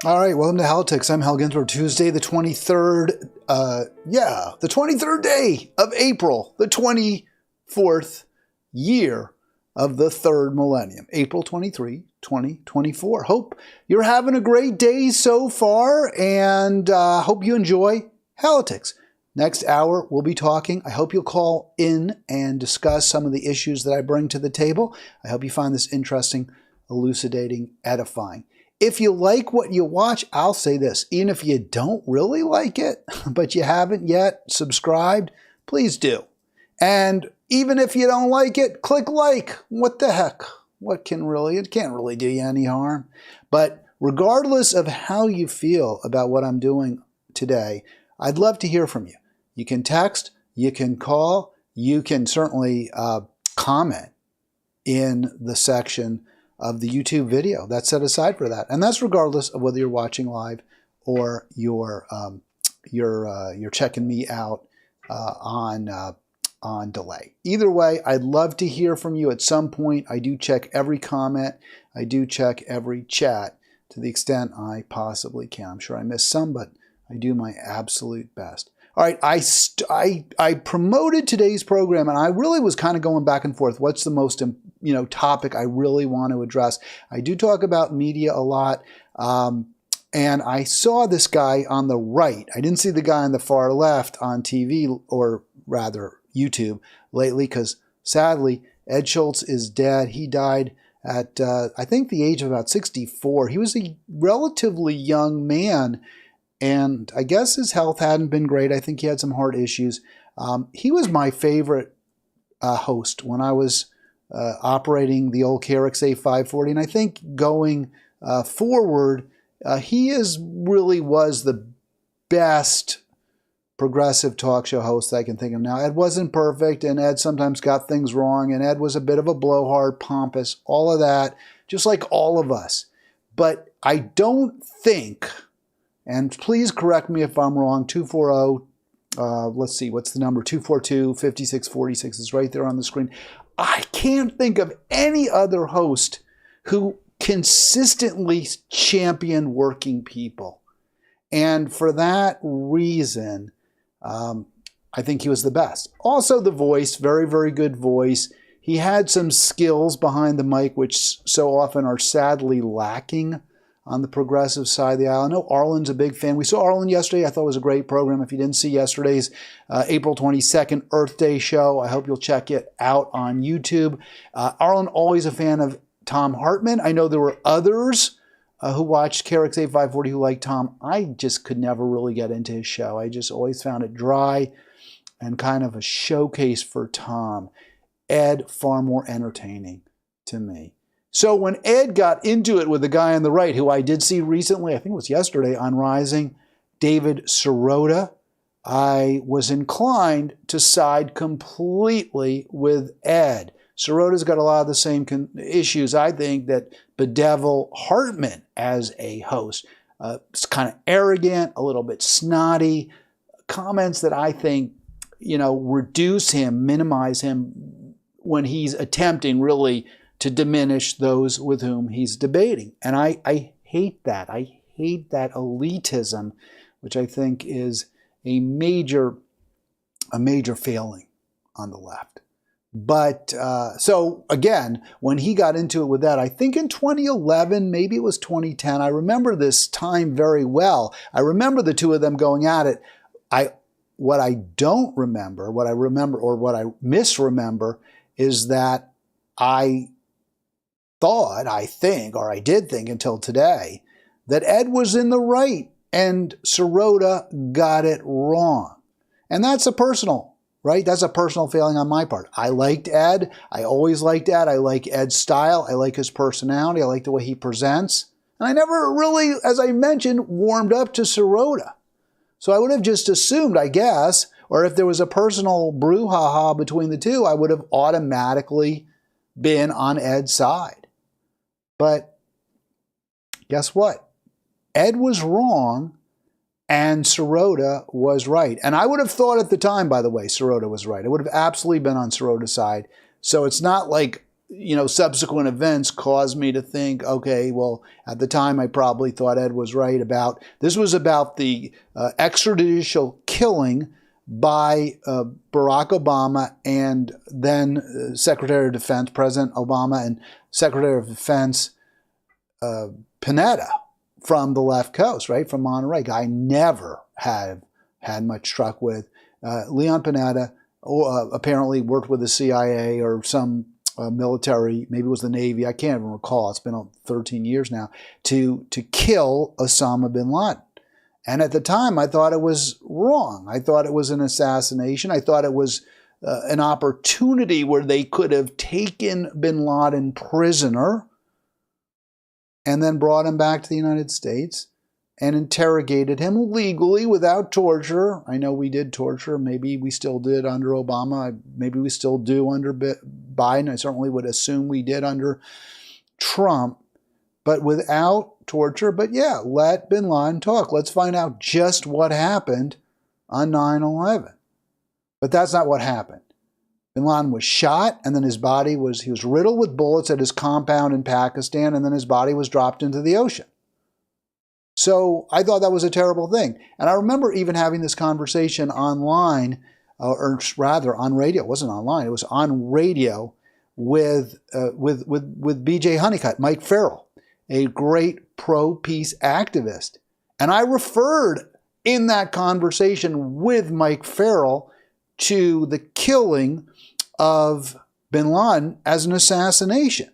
All right, welcome to Halitics. I'm Hal Ginsberg. Tuesday, the 23rd, the 23rd day of April, the 24th year of the third millennium, April 23, 2024. Hope you're having a great day so far, and hope you enjoy Halitics. Next hour, we'll be talking. I hope you'll call in and discuss some of the issues that I bring to the table. I hope you find this interesting, elucidating, edifying. If you like what you watch, I'll say this, even if you don't really like it, but you haven't yet subscribed, please do. And even if you don't like it, click like. What the heck? It can't really do you any harm. But regardless of how you feel about what I'm doing today, I'd love to hear from you. You can text, you can call, you can certainly comment in the section of the YouTube video that's set aside for that, and that's regardless of whether you're watching live or you're checking me out on delay. Either way, I'd love to hear from you at some point. I do check every comment. I do check every chat to the extent I possibly can. I'm sure I missed some, but I do my absolute best. All right, I promoted today's program, and I really was kind of going back and forth. What's the most topic I really want to address? I do talk about media a lot, and I saw this guy on the right. I didn't see the guy on the far left on TV, or rather YouTube, lately, because sadly, Ed Schultz is dead. He died at, I think, the age of about 64. He was a relatively young man, and I guess his health hadn't been great. I think he had some heart issues. He was my favorite host when I was operating the old KRXA 540. And I think going forward, he really was the best progressive talk show host I can think of now. Ed wasn't perfect, and Ed sometimes got things wrong, and Ed was a bit of a blowhard, pompous, all of that, just like all of us. But I don't think, and please correct me if I'm wrong, 240, let's see, what's the number? 242-5646 is right there on the screen. I can't think of any other host who consistently championed working people. And for that reason, I think he was the best. Also the voice, very, very good voice. He had some skills behind the mic, which so often are sadly lacking on the progressive side of the aisle. I know Arlen's a big fan. We saw Arlen yesterday. I thought it was a great program. If you didn't see yesterday's April 22nd Earth Day show, I hope you'll check it out on YouTube. Arlen, always a fan of Tom Hartman. I know there were others who watched KRXA 540 who liked Tom. I just could never really get into his show. I just always found it dry and kind of a showcase for Tom. Ed, far more entertaining to me. So when Ed got into it with the guy on the right, who I did see recently, I think it was yesterday on Rising, David Sirota, I was inclined to side completely with Ed. Sirota's got a lot of the same issues, I think, that bedevil Hartman as a host. It's kind of arrogant, a little bit snotty, comments that I think, reduce him, minimize him when he's attempting really to diminish those with whom he's debating. And I hate that. I hate that elitism, which I think is a major failing on the left. But so again, when he got into it with that, I think in 2011, maybe it was 2010, I remember this time very well. I remember the two of them going at it. What I don't remember, what I remember or what I misremember is that I did think until today, that Ed was in the right and Sirota got it wrong. And that's a personal, right? That's a personal failing on my part. I liked Ed. I always liked Ed. I like Ed's style. I like his personality. I like the way he presents. And I never really, as I mentioned, warmed up to Sirota. So I would have just assumed, I guess, or if there was a personal brouhaha between the two, I would have automatically been on Ed's side. But guess what? Ed was wrong and Sirota was right. And I would have thought at the time, by the way, Sirota was right. I would have absolutely been on Sirota's side. So it's not like subsequent events caused me to think, okay, well, at the time I probably thought Ed was right about, this was about the extrajudicial killing by Barack Obama and then Secretary of Defense, President Obama, and Secretary of Defense Panetta from the left coast, right, from Monterey. Guy I never had much truck with. Leon Panetta apparently worked with the CIA or some military, maybe it was the Navy, I can't even recall, it's been 13 years now, to kill Osama Bin Laden. And at the time, I thought it was wrong. I thought it was an assassination. I thought it was an opportunity where they could have taken Bin Laden prisoner and then brought him back to the United States and interrogated him legally without torture. I know we did torture. Maybe we still did under Obama. Maybe we still do under Biden. I certainly would assume we did under Trump, but without torture. But yeah, let Bin Laden talk. Let's find out just what happened on 9/11. But that's not what happened. Bin Laden was shot, and then he was riddled with bullets at his compound in Pakistan, and then his body was dropped into the ocean. So I thought that was a terrible thing. And I remember even having this conversation online, or rather on radio. It wasn't online. It was on radio with B.J. Honeycutt, Mike Farrell, a great pro-peace activist. And I referred in that conversation with Mike Farrell to the killing of Bin Laden as an assassination.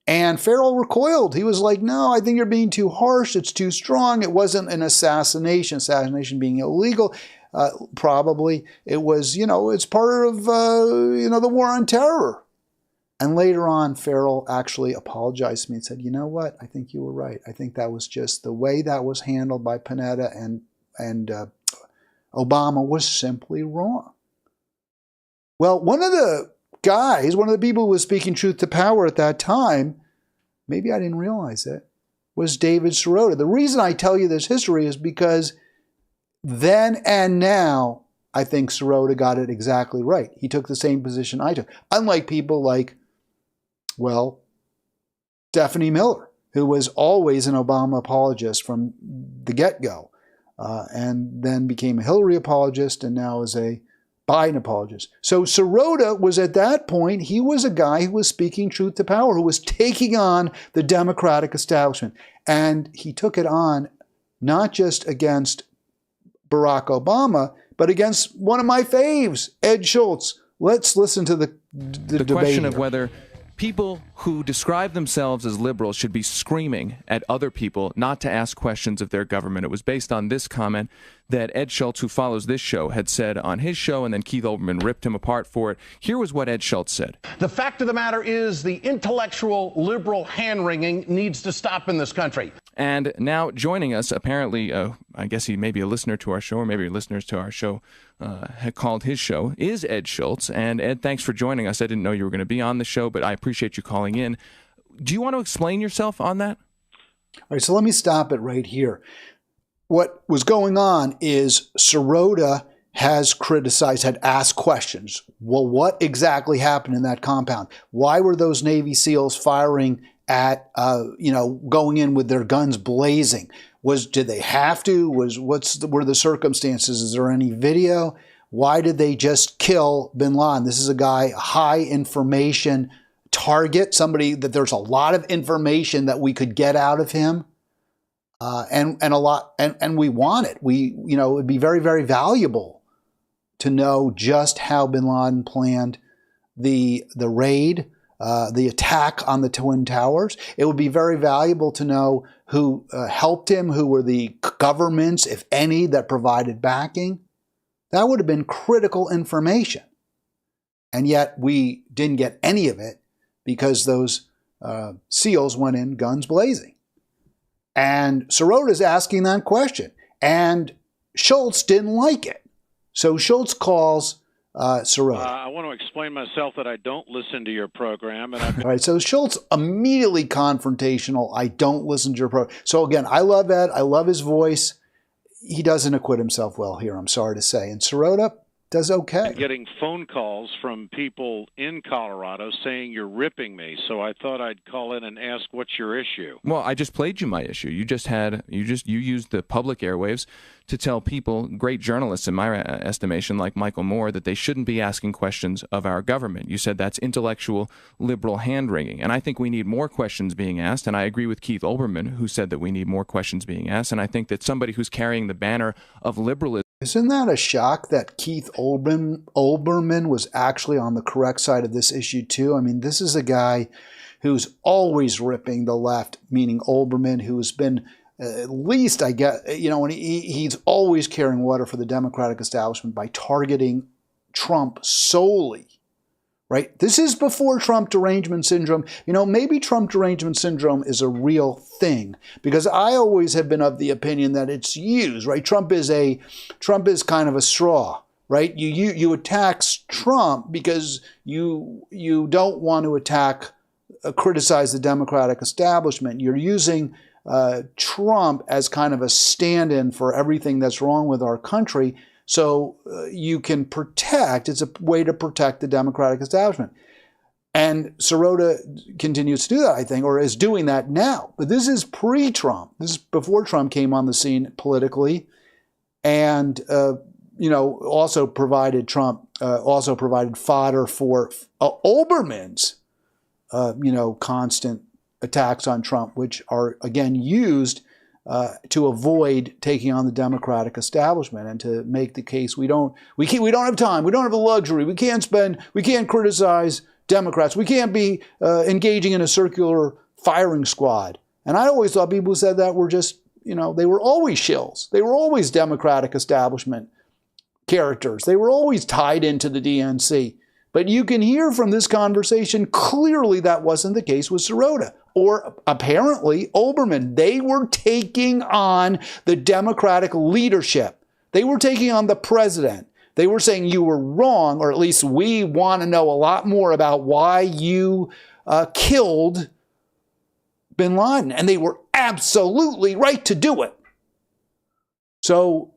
And Farrell recoiled. He was like, no, I think you're being too harsh. It's too strong. It wasn't an assassination. Assassination being illegal. Probably. It was, it's part of, the war on terror. And later on, Farrell actually apologized to me and said, you know what? I think you were right. I think that was just the way that was handled by Panetta and Obama was simply wrong. Well, one of the people who was speaking truth to power at that time, maybe I didn't realize it, was David Sirota. The reason I tell you this history is because then and now, I think Sirota got it exactly right. He took the same position I took. Unlike people like, Stephanie Miller, who was always an Obama apologist from the get-go, and then became a Hillary apologist and now is a Biden apologist. So Sirota was at that point, he was a guy who was speaking truth to power, who was taking on the Democratic establishment. And he took it on not just against Barack Obama, but against one of my faves, Ed Schultz. Let's listen to the debate question of here. Whether people who describe themselves as liberals should be screaming at other people not to ask questions of their government. It was based on this comment that Ed Schultz, who follows this show, had said on his show, and then Keith Olbermann ripped him apart for it. Here was what Ed Schultz said. The fact of the matter is the intellectual liberal hand-wringing needs to stop in this country. And now joining us, apparently, I guess he may be a listener to our show, or maybe listeners to our show had called his show, is Ed Schultz. And Ed, thanks for joining us. I didn't know you were going to be on the show, but I appreciate you calling in. Do you want to explain yourself on that? All right, so let me stop it right here. What was going on is Sirota has criticized, had asked questions. Well, what exactly happened in that compound? Why were those Navy SEALs firing at, going in with their guns blazing? Did they have to? Were the circumstances? Is there any video? Why did they just kill Bin Laden? This is a guy, high information target, somebody that there's a lot of information that we could get out of him. And we want it. It would be very, very valuable to know just how Bin Laden planned the raid, the attack on the Twin Towers. It would be very valuable to know who helped him, who were the governments, if any, that provided backing. That would have been critical information. And yet we didn't get any of it because those SEALs went in guns blazing. And Sirota is asking that question. And Schultz didn't like it. So Schultz calls Sirota. I want to explain myself that I don't listen to your program. And All right, so Schultz immediately confrontational. I don't listen to your program. So again, I love Ed. I love his voice. He doesn't acquit himself well here, I'm sorry to say. And Sirota does okay. I'm getting phone calls from people in Colorado saying you're ripping me. So I thought I'd call in and ask, what's your issue? Well, I just played you my issue. You used the public airwaves to tell people, great journalists in my estimation, like Michael Moore, that they shouldn't be asking questions of our government. You said that's intellectual liberal hand-wringing. And I think we need more questions being asked. And I agree with Keith Olbermann, who said that we need more questions being asked. And I think that somebody who's carrying the banner of liberalism. Isn't that a shock that Keith Olbermann was actually on the correct side of this issue too? I mean, this is a guy who's always ripping the left, meaning Olbermann, who's been at least, I guess, and he's always carrying water for the Democratic establishment by targeting Trump solely, right? This is before Trump derangement syndrome. Maybe Trump derangement syndrome is a real thing, because I always have been of the opinion that it's used, right? Trump is kind of a straw, right? You attack Trump because you don't want to criticize the Democratic establishment. You're using Trump as kind of a stand-in for everything that's wrong with our country, so you can it's a way to protect the Democratic establishment. And Sirota continues to do that, I think, or is doing that now. But this is pre-Trump. This is before Trump came on the scene politically, and also provided fodder for Olbermann's constant attacks on Trump, which are again used to avoid taking on the Democratic establishment and to make the case we don't have time, we don't have the luxury, we can't criticize Democrats, we can't be engaging in a circular firing squad. And I always thought people who said that were just, they were always shills. They were always Democratic establishment characters. They were always tied into the DNC. But you can hear from this conversation clearly that wasn't the case with Sirota or apparently Olbermann. They were taking on the Democratic leadership. They were taking on the president. They were saying you were wrong, or at least we want to know a lot more about why you killed Bin Laden. And they were absolutely right to do it. So,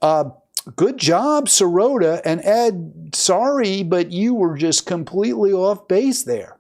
good job, Sirota. And Ed, sorry, but you were just completely off base there.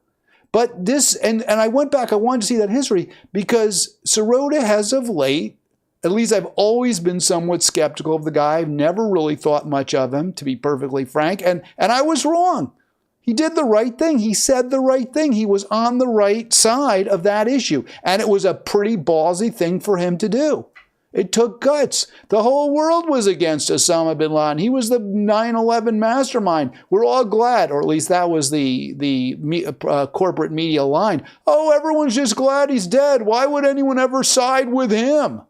But this, and I went back, I wanted to see that history, because Sirota has of late, at least I've always been somewhat skeptical of the guy. I've never really thought much of him, to be perfectly frank. And I was wrong. He did the right thing. He said the right thing. He was on the right side of that issue. And it was a pretty ballsy thing for him to do. It took guts. The whole world was against Osama Bin Laden. He was the 9/11 mastermind. We're all glad, or at least that was the corporate media line. Oh, everyone's just glad he's dead. Why would anyone ever side with him?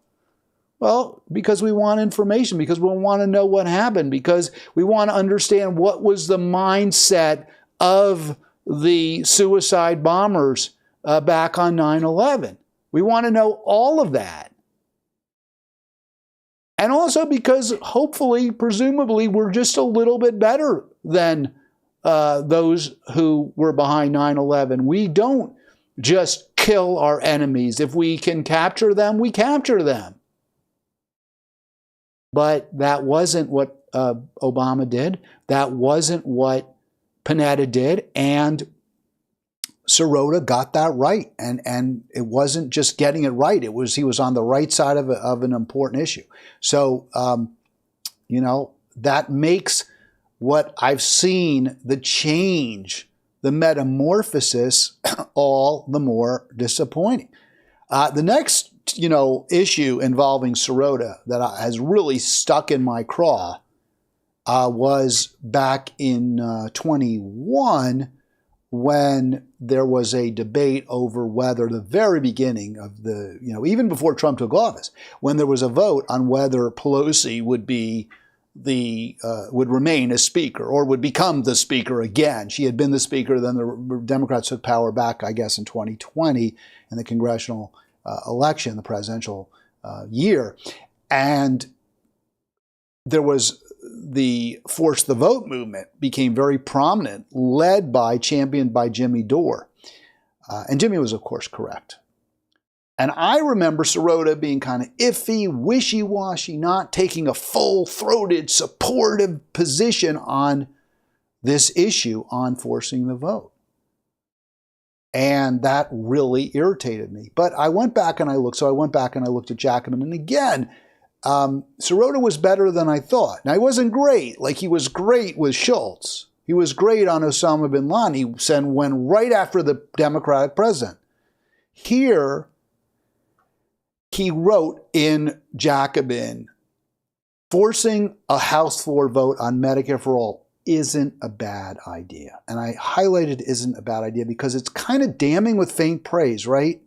Well, because we want information, because we want to know what happened, because we want to understand what was the mindset of the suicide bombers back on 9/11. We want to know all of that. And also because hopefully, presumably, we're just a little bit better than those who were behind 9/11. We don't just kill our enemies. If we can capture them, we capture them. But that wasn't what Obama did. That wasn't what Panetta did. And Sirota got that right. And it wasn't just getting it right. He was on the right side of an important issue. So, that makes what I've seen, the change, the metamorphosis, all the more disappointing. The next, issue involving Sirota that has really stuck in my craw was back in 21, when there was a debate over whether the very beginning of the, even before Trump took office, when there was a vote on whether Pelosi would be would remain as speaker or would become the speaker again. She had been the speaker, then the Democrats took power back, I guess, in 2020 in the congressional election, the presidential year. And there was the Force the Vote movement became very prominent, championed by Jimmy Dore. And Jimmy was, of course, correct. And I remember Sirota being kind of iffy, wishy-washy, not taking a full-throated, supportive position on this issue on forcing the vote. And that really irritated me. But I went back and I looked. So I went back and I looked at Jacobin. And again, Sirota was better than I thought. Now, he wasn't great. Like, he was great with SHILLS. He was great on Osama Bin Laden. He went right after the Democratic president. Here, he wrote in Jacobin, forcing a House floor vote on Medicare for all isn't a bad idea. And I highlighted isn't a bad idea because it's kind of damning with faint praise, right?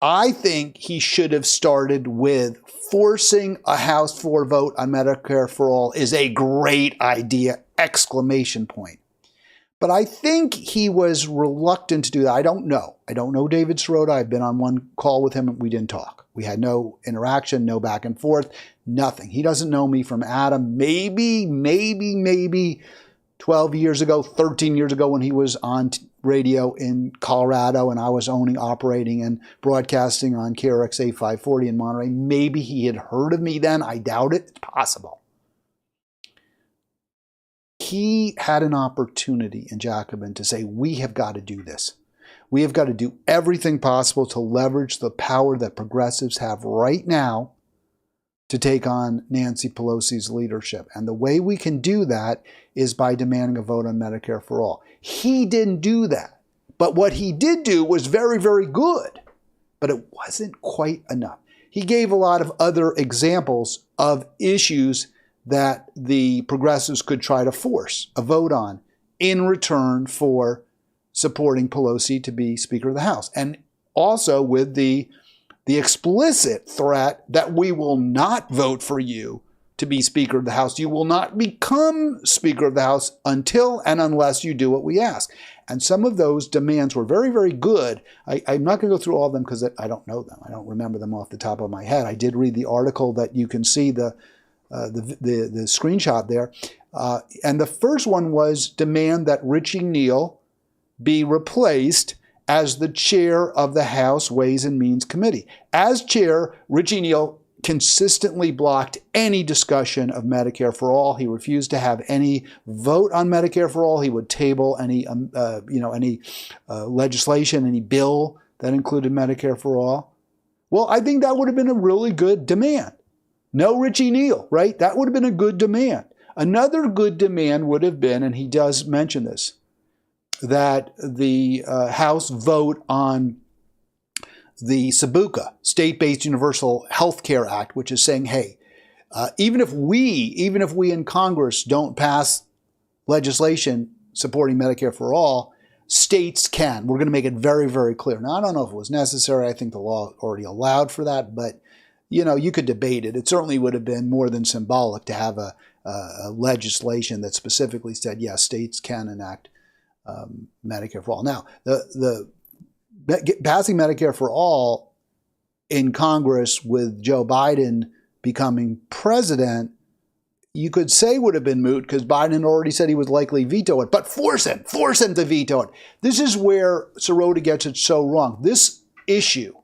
I think he should have started with forcing a House floor vote on Medicare for all is a great idea, exclamation point. But I think he was reluctant to do that. I don't know. I don't know David Sirota. I've been on one call with him and we didn't talk. We had no interaction, no back and forth, nothing. He doesn't know me from Adam. Maybe 12 years ago, 13 years ago when he was on radio in Colorado and I was owning, operating, and broadcasting on KRX 8540 in Monterey. Maybe he had heard of me then. I doubt it. It's possible. He had an opportunity in Jacobin to say, we have got to do this. We have got to do everything possible to leverage the power that progressives have right now to take on Nancy Pelosi's leadership. And the way we can do that is by demanding a vote on Medicare for all. He didn't do that. But what he did do was very, very good. But it wasn't quite enough. He gave a lot of other examples of issues that the progressives could try to force a vote on in return for supporting Pelosi to be Speaker of the House. And also with the explicit threat that we will not vote for you to be Speaker of the House. You will not become Speaker of the House until and unless you do what we ask. And some of those demands were very, very good. I'm not going to go through all of them because I don't know them. I don't remember them off the top of my head. I did read the article that you can see the screenshot there. And the first one was demand that Richie Neal be replaced as the chair of the House Ways and Means Committee. As chair, Richie Neal consistently blocked any discussion of Medicare for all. He refused to have any vote on Medicare for all. He would table any legislation, any bill that included Medicare for all. Well, I think that would have been a really good demand. No Richie Neal, right? That would have been a good demand. Another good demand would have been, and he does mention this, that the House vote on the SBUCA, State-Based Universal Health Care Act, which is saying, hey, even if we in Congress don't pass legislation supporting Medicare for all, states can. We're going to make it very, very clear. Now, I don't know if it was necessary. I think the law already allowed for that, but you could debate it. It certainly would have been more than symbolic to have a legislation that specifically said, yes, states can enact Medicare for all. Now, the passing Medicare for all in Congress with Joe Biden becoming president, you could say would have been moot because Biden already said he would likely veto it, but force him to veto it. This is where Sirota gets it so wrong. This issue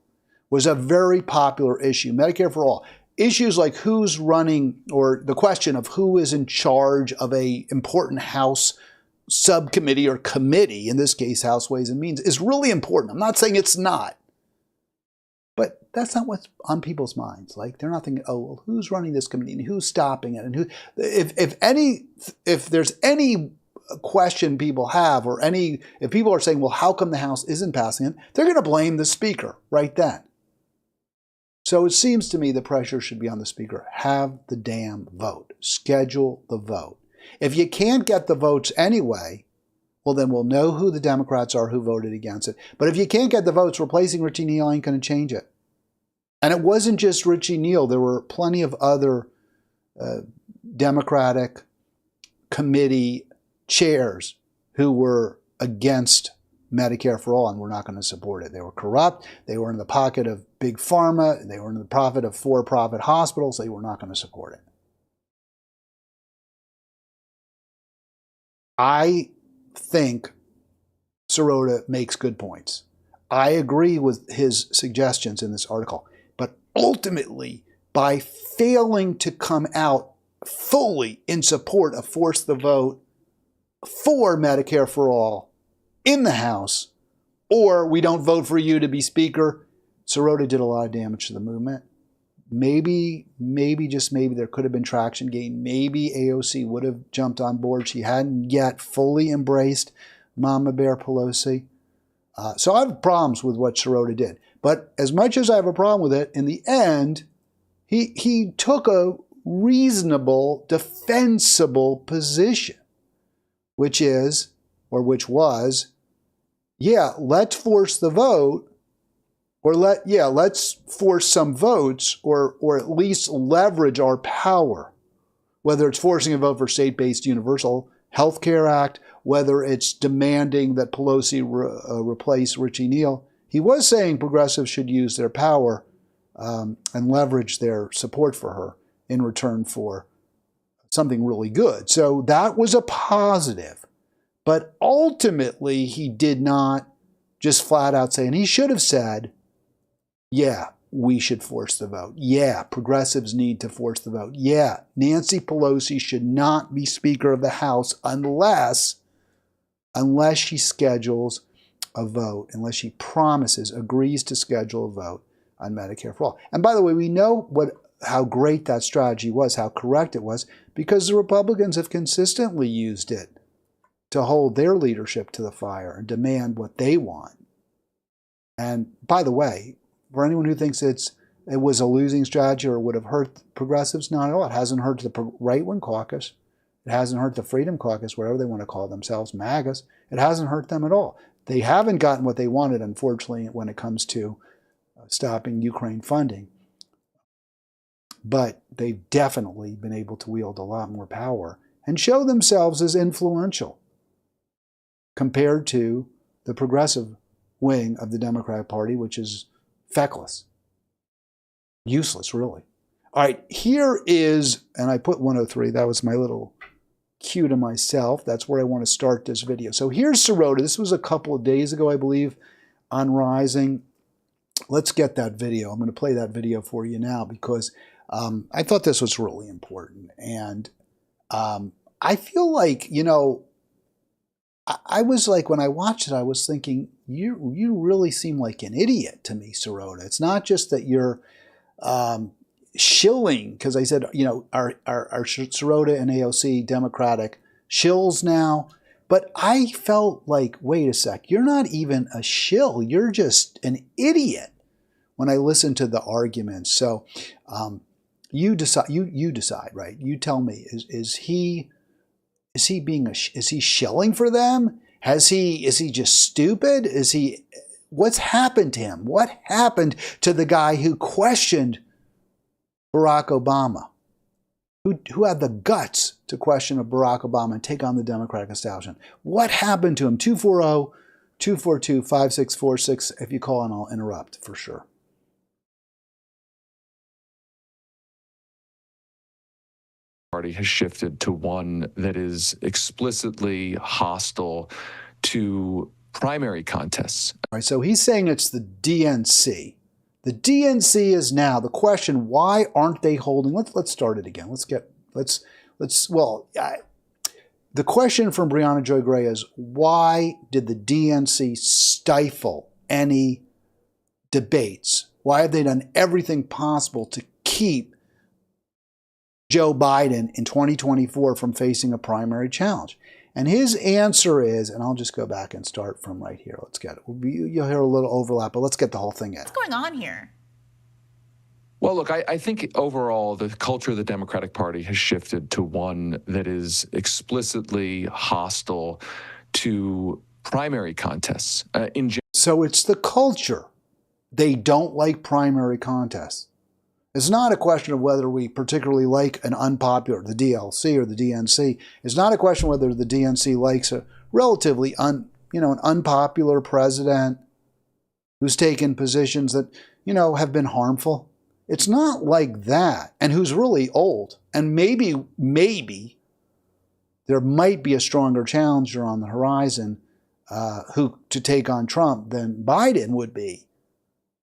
was a very popular issue, Medicare for all. Issues like who's running, or the question of who is in charge of a important House subcommittee or committee, in this case, House Ways and Means, is really important. I'm not saying it's not, but that's not what's on people's minds. Like, they're not thinking, oh, well, who's running this committee and who's stopping it, and who, if there's any question people have, or if people are saying, well, how come the House isn't passing it, they're going to blame the Speaker right then. So it seems to me the pressure should be on the Speaker. Have the damn vote. Schedule the vote. If you can't get the votes anyway, well, then we'll know who the Democrats are who voted against it. But if you can't get the votes, replacing Richie Neal ain't going to change it. And it wasn't just Richie Neal. There were plenty of other Democratic committee chairs who were against Medicare for all and were not going to support it. They were corrupt. They were in the pocket of big pharma. They were in the profit of for-profit hospitals. They were not going to support it. I think Sirota makes good points. I agree with his suggestions in this article. But ultimately, by failing to come out fully in support of force the vote for Medicare for all in the House, or we don't vote for you to be Speaker. Sirota did a lot of damage to the movement. Maybe, just maybe, there could have been traction gain. Maybe AOC would have jumped on board. She hadn't yet fully embraced Mama Bear Pelosi. So I have problems with what Sirota did. But as much as I have a problem with it, in the end, he took a reasonable, defensible position, which was, yeah, let's force the vote, or let's force some votes, or at least leverage our power, whether it's forcing a vote for state-based universal health care act, whether it's demanding that Pelosi replace Richie Neal. He was saying progressives should use their power and leverage their support for her in return for something really good. So that was a positive. But ultimately, he did not just flat out say, and he should have said, yeah, we should force the vote. Yeah, progressives need to force the vote. Yeah, Nancy Pelosi should not be Speaker of the House unless she schedules a vote, unless she agrees to schedule a vote on Medicare for all. And by the way, we know how great that strategy was, how correct it was, because the Republicans have consistently used it to hold their leadership to the fire and demand what they want. And by the way, for anyone who thinks it was a losing strategy or would have hurt progressives, not at all. It hasn't hurt the right-wing caucus. It hasn't hurt the Freedom Caucus, whatever they want to call themselves, MAGAs. It hasn't hurt them at all. They haven't gotten what they wanted, unfortunately, when it comes to stopping Ukraine funding. But they've definitely been able to wield a lot more power and show themselves as influential compared to the progressive wing of the Democratic Party, which is feckless. Useless, really. All right, here is, and I put 103, that was my little cue to myself. That's where I want to start this video. So here's Sirota. This was a couple of days ago, I believe, on Rising. Let's get that video. I'm going to play that video for you now because I thought this was really important. And I feel like, I was like, when I watched it, I was thinking, you really seem like an idiot to me, Sirota. It's not just that you're shilling, because I said, are Sirota and AOC Democratic shills now? But I felt like, wait a sec, you're not even a shill. You're just an idiot when I listened to the arguments. So you decide, you decide, right? You tell me, is he shilling for them? Is he just stupid? What's happened to him? What happened to the guy who questioned Barack Obama? Who had the guts to question Barack Obama and take on the Democratic establishment? What happened to him? 240-242-5646. If you call in, I'll interrupt for sure. Party has shifted to one that is explicitly hostile to primary contests. All right, so he's saying it's the DNC. The DNC is now the question. Why aren't they holding? Let's start it again. The question from Brianna Joy Gray is, why did the DNC stifle any debates? Why have they done everything possible to keep Joe Biden in 2024 from facing a primary challenge? And his answer is, and I'll just go back and start from right here. Let's get it. You'll hear a little overlap, but let's get the whole thing in. What's going on here? Well, look, I think overall the culture of the Democratic Party has shifted to one that is explicitly hostile to primary contests. So it's the culture. They don't like primary contests. It's not a question of whether we particularly like an unpopular, the DLC or the DNC. It's not a question whether the DNC likes a relatively an unpopular president who's taken positions that, have been harmful. It's not like that, and who's really old. And maybe there might be a stronger challenger on the horizon who to take on Trump than Biden would be.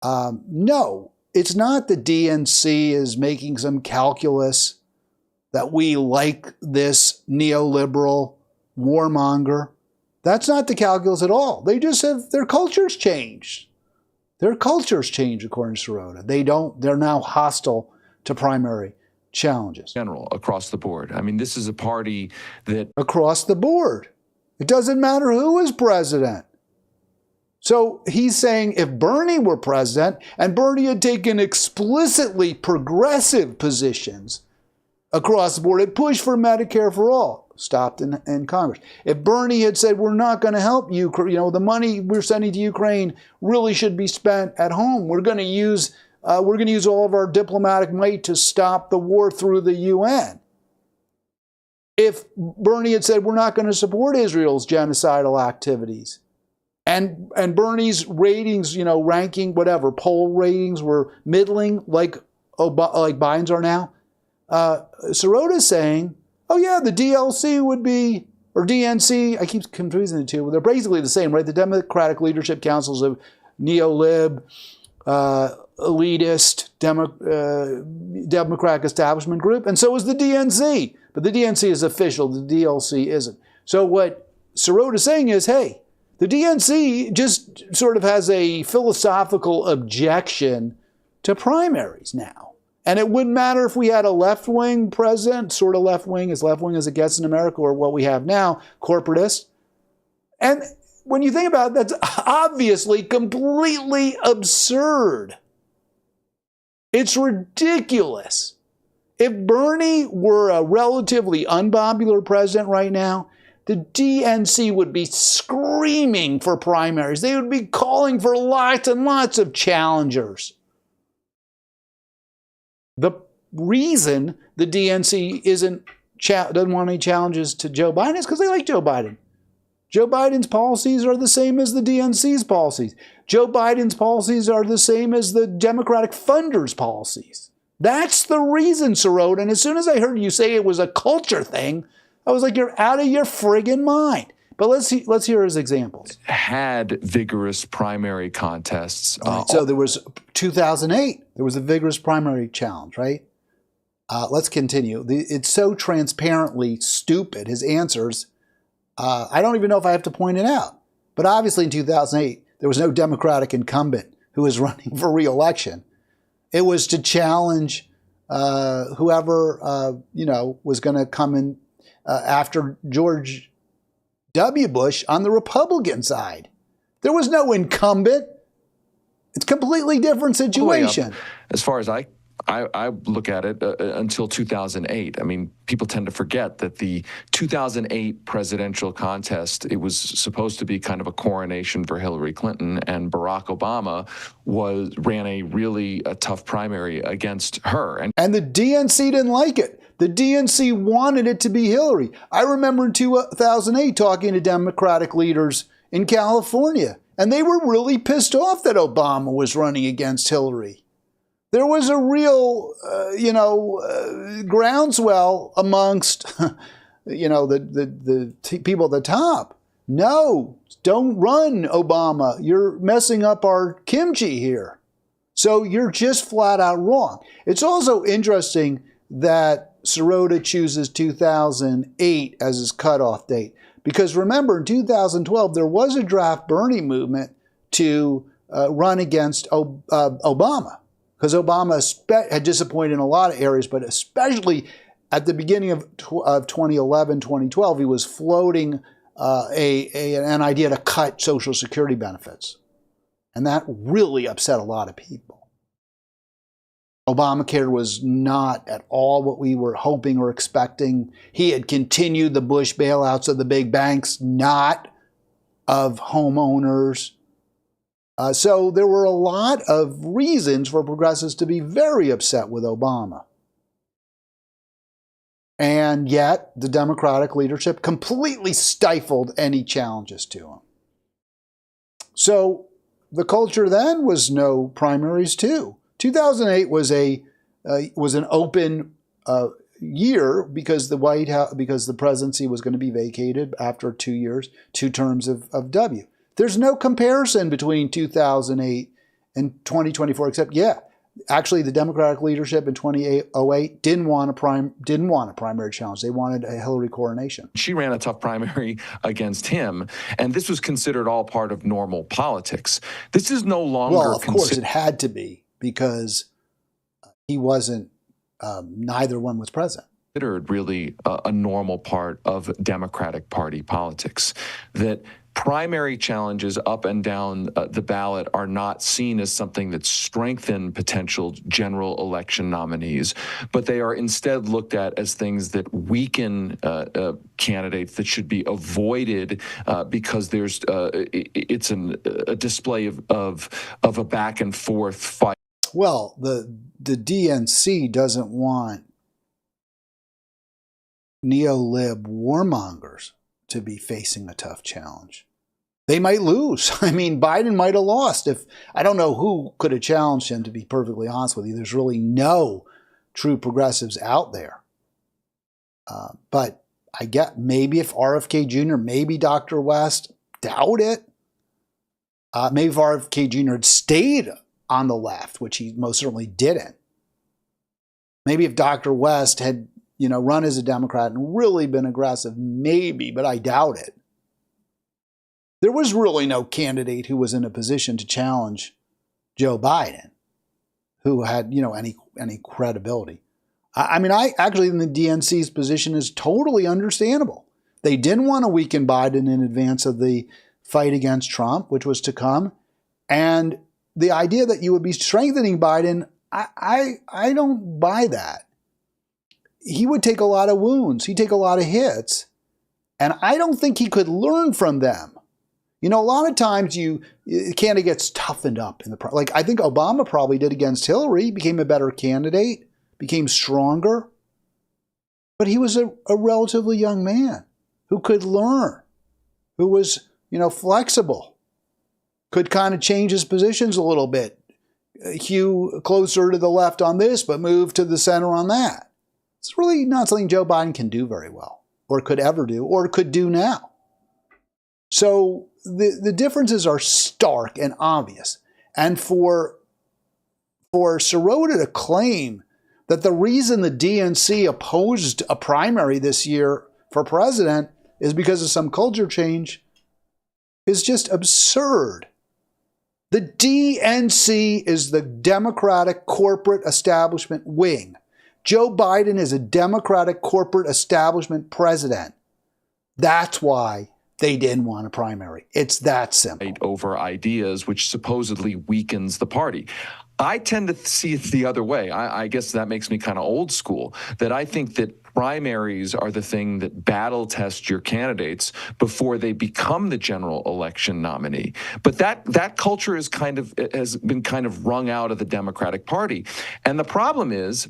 No. It's not the DNC is making some calculus that we like this neoliberal warmonger. That's not the calculus at all. They just have their culture's changed. Their culture's changed, according to Sirota. They're now hostile to primary challenges. General, across the board. I mean, this is a party that... Across the board. It doesn't matter who is president. So he's saying if Bernie were president and Bernie had taken explicitly progressive positions across the board, it pushed for Medicare for all, stopped in Congress. If Bernie had said, we're not going to help Ukraine, the money we're sending to Ukraine really should be spent at home. We're going to use all of our diplomatic might to stop the war through the UN. If Bernie had said, we're not going to support Israel's genocidal activities, and Bernie's ratings, ranking, whatever, poll ratings were middling like Biden's are now, Sirota's saying, oh yeah, the DLC would be, or DNC, I keep confusing the two, they're basically the same, right? The Democratic Leadership Councils of neo-lib, elitist, Democratic establishment group, and so is the DNC. But the DNC is official, the DLC isn't. So what Sirota's saying is, hey, the DNC just sort of has a philosophical objection to primaries now. And it wouldn't matter if we had a left-wing president, sort of left-wing as it gets in America, or what we have now, corporatist. And when you think about it, that's obviously completely absurd. It's ridiculous. If Bernie were a relatively unpopular president right now, the DNC would be screaming for primaries. They would be calling for lots and lots of challengers. The reason the DNC doesn't want any challenges to Joe Biden is because they like Joe Biden. Joe Biden's policies are the same as the DNC's policies. Joe Biden's policies are the same as the Democratic funders' policies. That's the reason, Sirota. And as soon as I heard you say it was a culture thing, I was like, you're out of your friggin' mind. But let's hear his examples. Had vigorous primary contests. Right, so there was 2008. There was a vigorous primary challenge, right? Let's continue. It's so transparently stupid, his answers. I don't even know if I have to point it out. But obviously in 2008, there was no Democratic incumbent who was running for re-election. It was to challenge whoever, was going to come in after George W. Bush on the Republican side. There was no incumbent. It's a completely different situation. As far as I look at it, until 2008. I mean, people tend to forget that the 2008 presidential contest, it was supposed to be kind of a coronation for Hillary Clinton, and Barack Obama ran a tough primary against her. And the DNC didn't like it. The DNC wanted it to be Hillary. I remember in 2008 talking to Democratic leaders in California, and they were really pissed off that Obama was running against Hillary. There was a real, groundswell amongst, the people at the top. No, don't run, Obama. You're messing up our kimchi here. So you're just flat out wrong. It's also interesting that Sirota chooses 2008 as his cutoff date. Because remember, in 2012, there was a draft Bernie movement to run against Obama. Because Obama had disappointed in a lot of areas, but especially at the beginning of 2011, 2012, he was floating an idea to cut Social Security benefits. And that really upset a lot of people. Obamacare was not at all what we were hoping or expecting. He had continued the Bush bailouts of the big banks, not of homeowners. So there were a lot of reasons for progressives to be very upset with Obama. And yet, the Democratic leadership completely stifled any challenges to him. So the culture then was no primaries too. 2008 was an open year because the White House, because the presidency was going to be vacated after 2 years, 2 terms of W. There's no comparison between 2008 and 2024, except, Actually, the Democratic leadership in 2008 didn't want a primary challenge. They wanted a Hillary coronation. She ran a tough primary against him, and this was considered all part of normal politics. This is no longer. Well, of course, it had to be because he wasn't. Neither one was president. Considered really a normal part of Democratic Party politics. That primary challenges up and down the ballot are not seen as something that strengthen potential general election nominees, but they are instead looked at as things that weaken candidates that should be avoided because it's a display of a back and forth fight. Well, the DNC doesn't want neo-lib warmongers to be facing a tough challenge. They might lose. I mean, Biden might have lost. I don't know who could have challenged him, to be perfectly honest with you. There's really no true progressives out there. But I get maybe if RFK Jr., maybe Dr. West, doubt it. Maybe if RFK Jr. had stayed on the left, which he most certainly didn't. Maybe if Dr. West had run as a Democrat and really been aggressive, maybe, but I doubt it. There was really no candidate who was in a position to challenge Joe Biden who had, any credibility. I mean, I actually think the DNC's position is totally understandable. They didn't want to weaken Biden in advance of the fight against Trump, which was to come. And the idea that you would be strengthening Biden, I don't buy that. He would take a lot of wounds. He'd take a lot of hits. And I don't think he could learn from them. A lot of times the candidate gets toughened up in the like I think Obama probably did against Hillary, became a better candidate, became stronger. But he was a relatively young man who could learn, who was, flexible, could kind of change his positions a little bit, hew closer to the left on this, but move to the center on that. It's really not something Joe Biden can do very well, or could ever do, or could do now. So the differences are stark and obvious. And for Sirota to claim that the reason the DNC opposed a primary this year for president is because of some culture change is just absurd. The DNC is the Democratic corporate establishment wing. Joe Biden is a Democratic corporate establishment president. That's why they didn't want a primary. It's that simple. Over ideas, which supposedly weakens the party. I tend to see it the other way. I guess that makes me kind of old school, that I think that primaries are the thing that battle test your candidates before they become the general election nominee. But that culture has been kind of wrung out of the Democratic Party. And the problem is,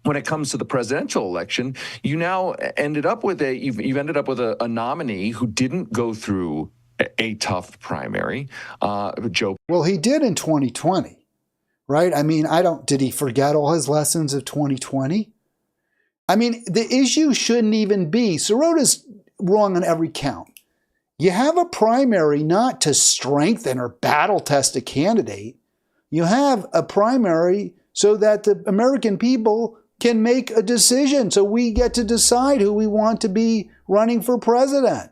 when it comes to the presidential election, you now ended up with you've ended up with a nominee who didn't go through a tough primary. Joe. Well, he did in 2020, right? I mean, did he forget all his lessons of 2020? I mean, the issue shouldn't even be, Sirota's wrong on every count. You have a primary not to strengthen or battle test a candidate. You have a primary so that the American people can make a decision, so we get to decide who we want to be running for president.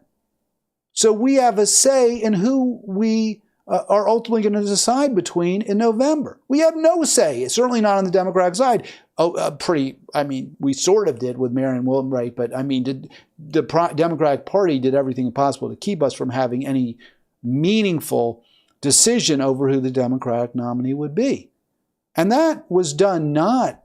So we have a say in who we are ultimately going to decide between in November. We have no say, certainly not on the Democratic side. We sort of did with Marion Williams, but the Democratic Party did everything possible to keep us from having any meaningful decision over who the Democratic nominee would be. And that was done not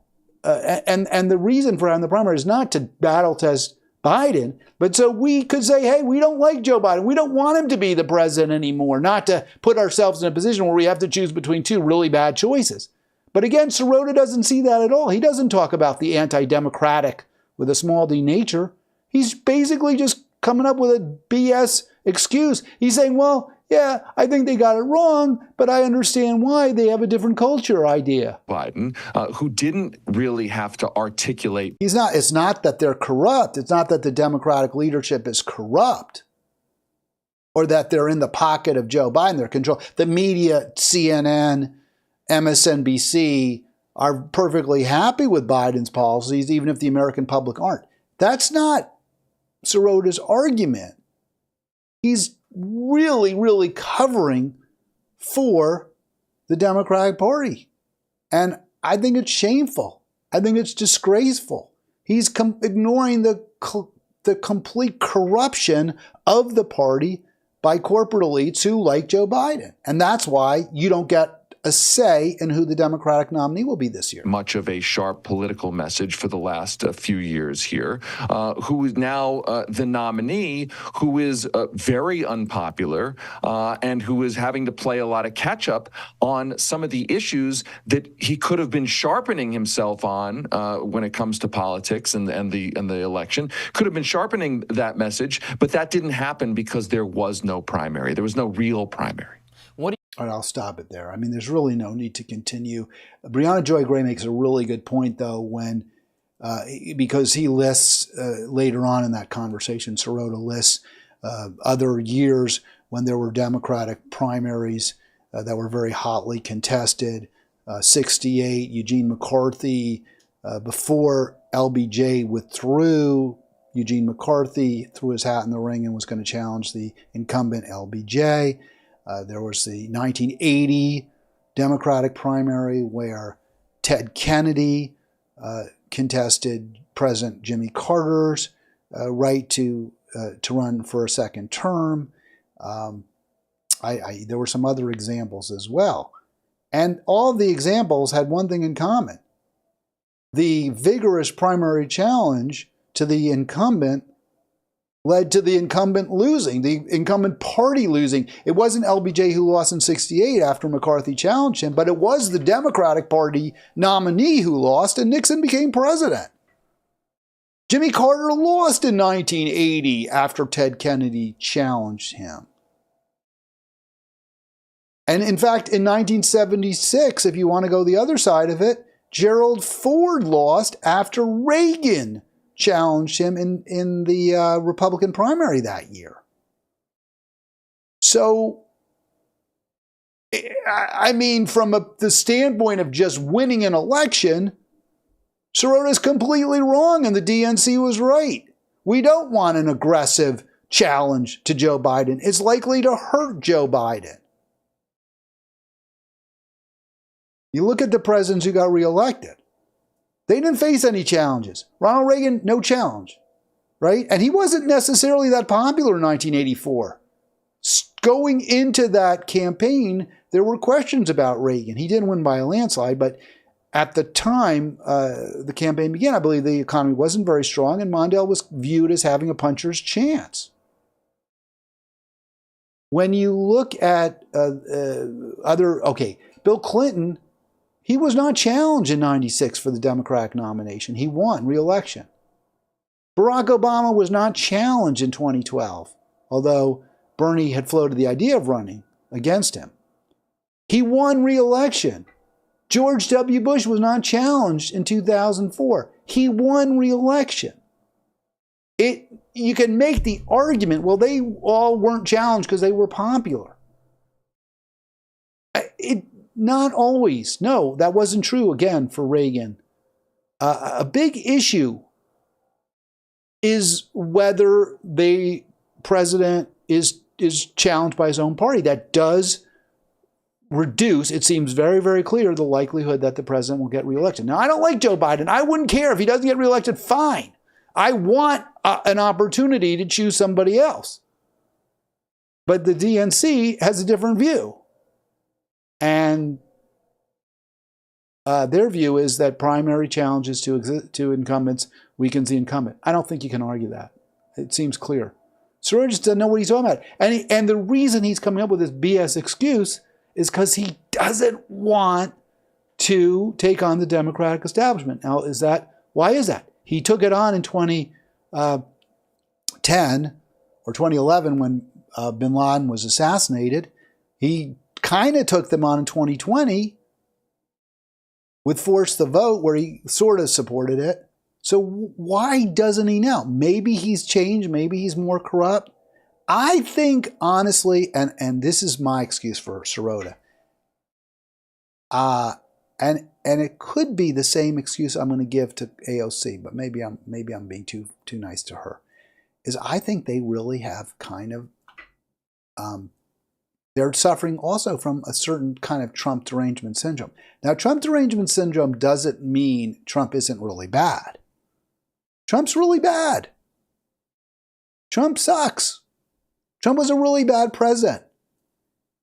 and the reason for having the primary is not to battle test Biden, but so we could say, hey, we don't like Joe Biden. We don't want him to be the president anymore, not to put ourselves in a position where we have to choose between two really bad choices. But again, Sirota doesn't see that at all. He doesn't talk about the anti-democratic with a small d nature. He's basically just coming up with a BS excuse. He's saying, well, yeah, I think they got it wrong, but I understand why. They have a different culture idea. Biden, who didn't really have to articulate. It's not that they're corrupt. It's not that the Democratic leadership is corrupt or that they're in the pocket of Joe Biden. They're controlled. The media, CNN, MSNBC are perfectly happy with Biden's policies, even if the American public aren't. That's not Sirota's argument. He's really, really covering for the Democratic Party. And I think it's shameful. I think it's disgraceful. He's ignoring the complete corruption of the party by corporate elites who like Joe Biden. And that's why you don't get a say in who the Democratic nominee will be this year. Much of a sharp political message for the last few years here, who is now the nominee, who is very unpopular and who is having to play a lot of catch up on some of the issues that he could have been sharpening himself on when it comes to politics and the election. Could have been sharpening that message, but that didn't happen because there was no primary. There was no real primary. All right, I'll stop it there. I mean, there's really no need to continue. Brianna Joy Gray makes a really good point, though, when because he lists later on in that conversation, Sirota lists other years when there were Democratic primaries that were very hotly contested. 68, Eugene McCarthy, before LBJ withdrew, Eugene McCarthy threw his hat in the ring and was going to challenge the incumbent LBJ. There was the 1980 Democratic primary where Ted Kennedy contested President Jimmy Carter's right to run for a second term. There were some other examples as well. And all of the examples had one thing in common. The vigorous primary challenge to the incumbent led to the incumbent losing, the incumbent party losing. It wasn't LBJ who lost in 68 after McCarthy challenged him, but it was the Democratic Party nominee who lost, and Nixon became president. Jimmy Carter lost in 1980 after Ted Kennedy challenged him. And in fact, in 1976, if you want to go the other side of it, Gerald Ford lost after Reagan challenged him in the Republican primary that year. So, I mean, from the standpoint of just winning an election, Sirota's completely wrong and the DNC was right. We don't want an aggressive challenge to Joe Biden. It's likely to hurt Joe Biden. You look at the presidents who got reelected. They didn't face any challenges. Ronald Reagan, no challenge, right? And he wasn't necessarily that popular in 1984. Going into that campaign, there were questions about Reagan. He didn't win by a landslide, but at the time the campaign began, I believe the economy wasn't very strong, and Mondale was viewed as having a puncher's chance. When you look at Bill Clinton, he was not challenged in 96 for the Democratic nomination. He won re-election. Barack Obama was not challenged in 2012, although Bernie had floated the idea of running against him. He won re-election. George W. Bush was not challenged in 2004. He won re-election. You can make the argument, well, they all weren't challenged because they were popular. Not always. No, that wasn't true, again, for Reagan. A big issue is whether the president is challenged by his own party. That does reduce, it seems very, very clear, the likelihood that the president will get reelected. Now, I don't like Joe Biden. I wouldn't care if he doesn't get reelected, fine. I want an opportunity to choose somebody else. But the DNC has a different view. And their view is that primary challenges to incumbents weakens the incumbent. I don't think you can argue that. It seems clear. Sirota just doesn't know what he's talking about. And the reason he's coming up with this BS excuse is because he doesn't want to take on the Democratic establishment. Now, why is that? He took it on in 2010 or 2011 when Bin Laden was assassinated. He kind of took them on in 2020 with Force the Vote, where he sort of supported it. So why doesn't he now? Maybe he's changed. Maybe he's more corrupt. I think, honestly, and this is my excuse for Sirota, And it could be the same excuse I'm going to give to AOC, but maybe I'm being too nice to her. Is I think they really have kind of they're suffering also from a certain kind of Trump derangement syndrome. Now, Trump derangement syndrome doesn't mean Trump isn't really bad. Trump's really bad. Trump sucks. Trump was a really bad president.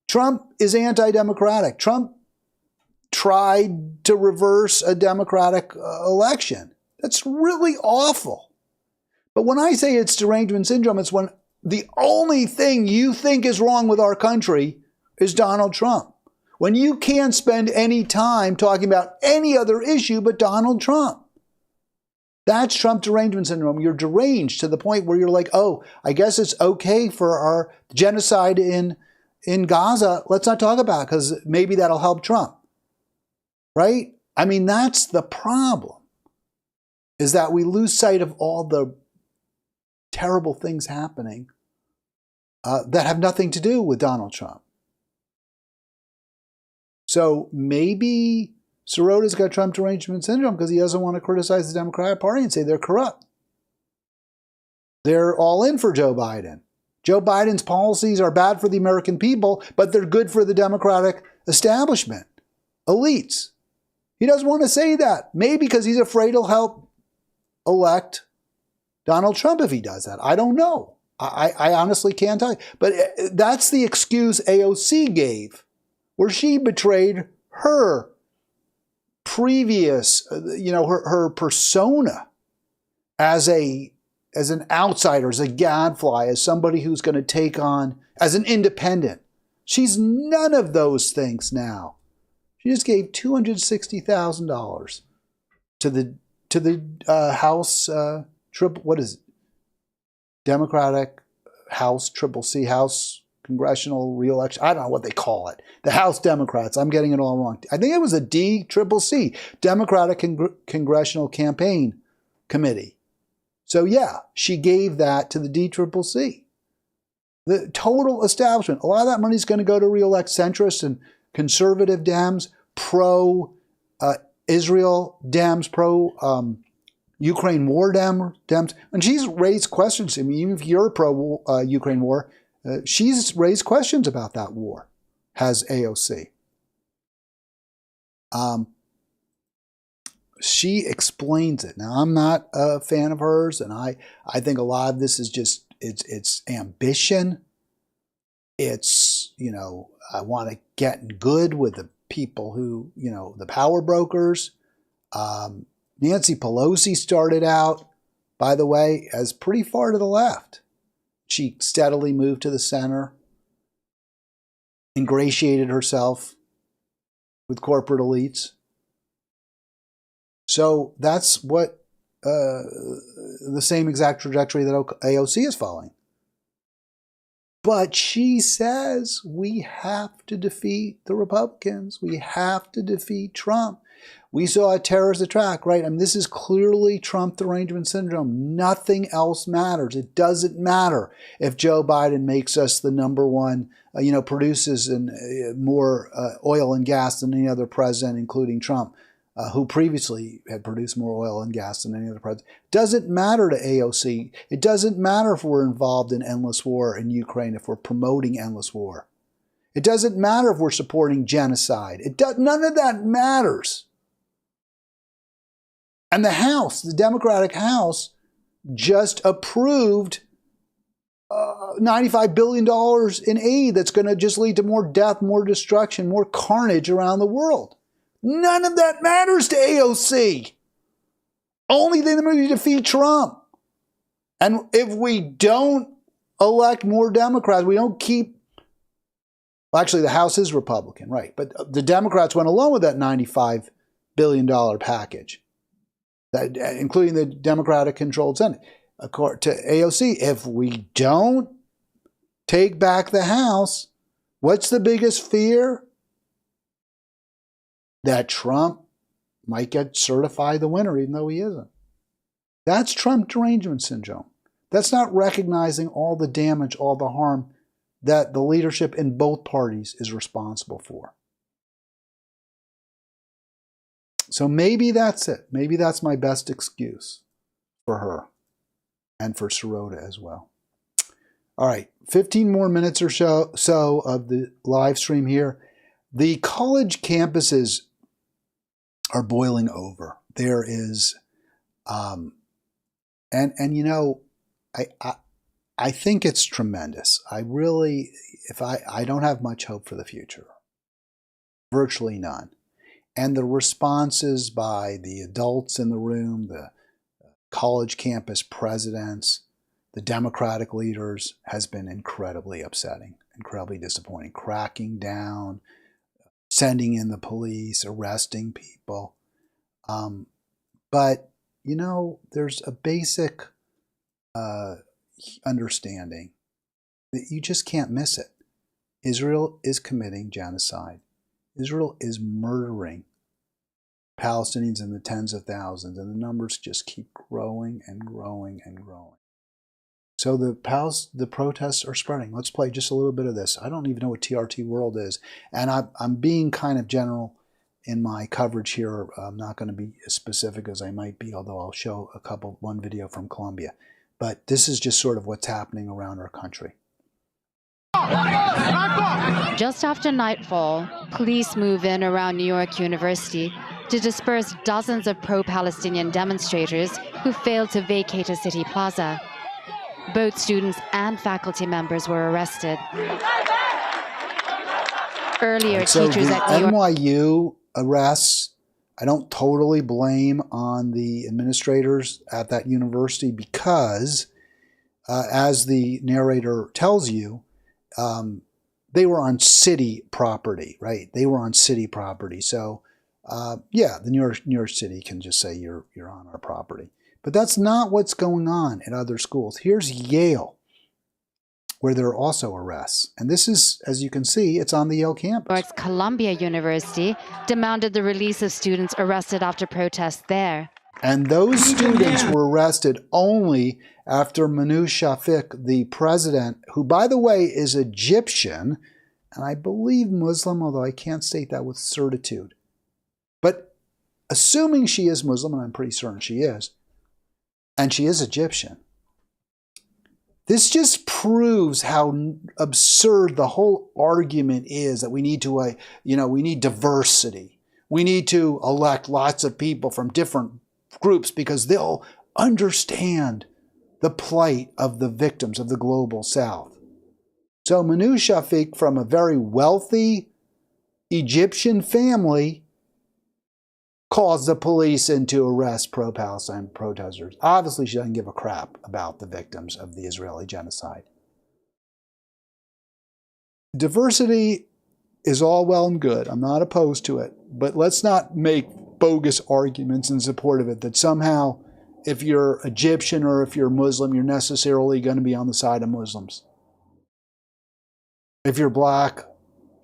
Trump is anti-democratic. Trump tried to reverse a democratic election. That's really awful. But when I say it's derangement syndrome, it's when the only thing you think is wrong with our country is Donald Trump. When you can't spend any time talking about any other issue but Donald Trump. That's Trump derangement syndrome. You're deranged to the point where you're like, oh, I guess it's okay for our genocide in Gaza. Let's not talk about it because maybe that'll help Trump. Right? I mean, that's the problem, is that we lose sight of all the terrible things happening that have nothing to do with Donald Trump. So maybe Sirota's got Trump derangement syndrome because he doesn't want to criticize the Democratic Party and say they're corrupt. They're all in for Joe Biden. Joe Biden's policies are bad for the American people, but they're good for the Democratic establishment, elites. He doesn't want to say that. Maybe because he's afraid he'll help elect Donald Trump if he does that. I don't know. I honestly can't tell you. But that's the excuse AOC gave, where she betrayed her previous, her persona as an outsider, as a gadfly, as somebody who's going to take on, as an independent. She's none of those things now. She just gave $260,000 to the House Democratic House CCC, House Congressional Reelection. I don't know what they call it. The House Democrats. I'm getting it all wrong. I think it was a DCCC, Democratic Congressional Campaign Committee. So yeah, she gave that to the DCCC. The total establishment. A lot of that money is going to go to reelect centrists and conservative Dems, pro-Israel Dems, pro-Ukraine war Dems. And she's raised questions. I mean, even if you're pro-Ukraine war, she's raised questions about that war, has AOC. She explains it. Now, I'm not a fan of hers, and I think a lot of this is just, it's ambition. It's, I want to get good with the people who, the power brokers. Nancy Pelosi started out, by the way, as pretty far to the left. She steadily moved to the center, ingratiated herself with corporate elites. So that's what the same exact trajectory that AOC is following. But she says we have to defeat the Republicans. We have to defeat Trump. We saw a terrorist attack, right? I mean, this is clearly Trump derangement syndrome. Nothing else matters. It doesn't matter if Joe Biden makes us the number one, produces more oil and gas than any other president, including Trump, who previously had produced more oil and gas than any other president. It doesn't matter to AOC. It doesn't matter if we're involved in endless war in Ukraine, if we're promoting endless war. It doesn't matter if we're supporting genocide. None of that matters. And the House, the Democratic House, just approved $95 billion in aid that's going to just lead to more death, more destruction, more carnage around the world. None of that matters to AOC. Only thing that matters is defeat Trump. And if we don't elect more Democrats, we don't keep... Well, actually, the House is Republican, right? But the Democrats went along with that $95 billion package, including the Democratic-controlled Senate. According to AOC, if we don't take back the House, what's the biggest fear? That Trump might get certified the winner, even though he isn't. That's Trump derangement syndrome. That's not recognizing all the damage, all the harm that the leadership in both parties is responsible for. So maybe that's it. Maybe that's my best excuse for her and for Sirota as well. All right, 15 more minutes or so of the live stream here. The college campuses are boiling over. There is, and you know, I think it's tremendous. I really, I don't have much hope for the future. Virtually none. And the responses by the adults in the room, the college campus presidents, the Democratic leaders has been incredibly upsetting, incredibly disappointing. Cracking down, sending in the police, arresting people. But, you know, there's a basic understanding that you just can't miss it. Israel is committing genocide. Israel is murdering Palestinians in the tens of thousands, and the numbers just keep growing and growing and growing. So the protests are spreading. Let's play just a little bit of this. I don't even know what TRT World is, and I'm being kind of general in my coverage here. I'm not going to be as specific as I might be, although I'll show one video from Colombia. But this is just sort of what's happening around our country. Just after nightfall, police move in around New York University to disperse dozens of pro-Palestinian demonstrators who failed to vacate a city plaza. Both students and faculty members were arrested. Earlier, so teachers the at New York NYU arrests, I don't totally blame on the administrators at that university because, as the narrator tells you, they were on city property, right? They were on city property. So, yeah, the New York City can just say you're on our property. But that's not what's going on at other schools. Here's Yale, where there are also arrests. And this is, as you can see, it's on the Yale campus. Columbia University demanded the release of students arrested after protests there. And those students were arrested only after Manu Shafiq, the president, who, by the way, is Egyptian, and I believe Muslim, although I can't state that with certitude. But assuming she is Muslim, and I'm pretty certain she is, and she is Egyptian, this just proves how absurd the whole argument is that we need to, we need diversity. We need to elect lots of people from different groups because they'll understand the plight of the victims of the global South. So Manu Shafiq, from a very wealthy Egyptian family, calls the police in to arrest pro-Palestine protesters. Obviously, she doesn't give a crap about the victims of the Israeli genocide. Diversity is all well and good. I'm not opposed to it. But let's not make bogus arguments in support of it that somehow if you're Egyptian or if you're Muslim, you're necessarily going to be on the side of Muslims. If you're black,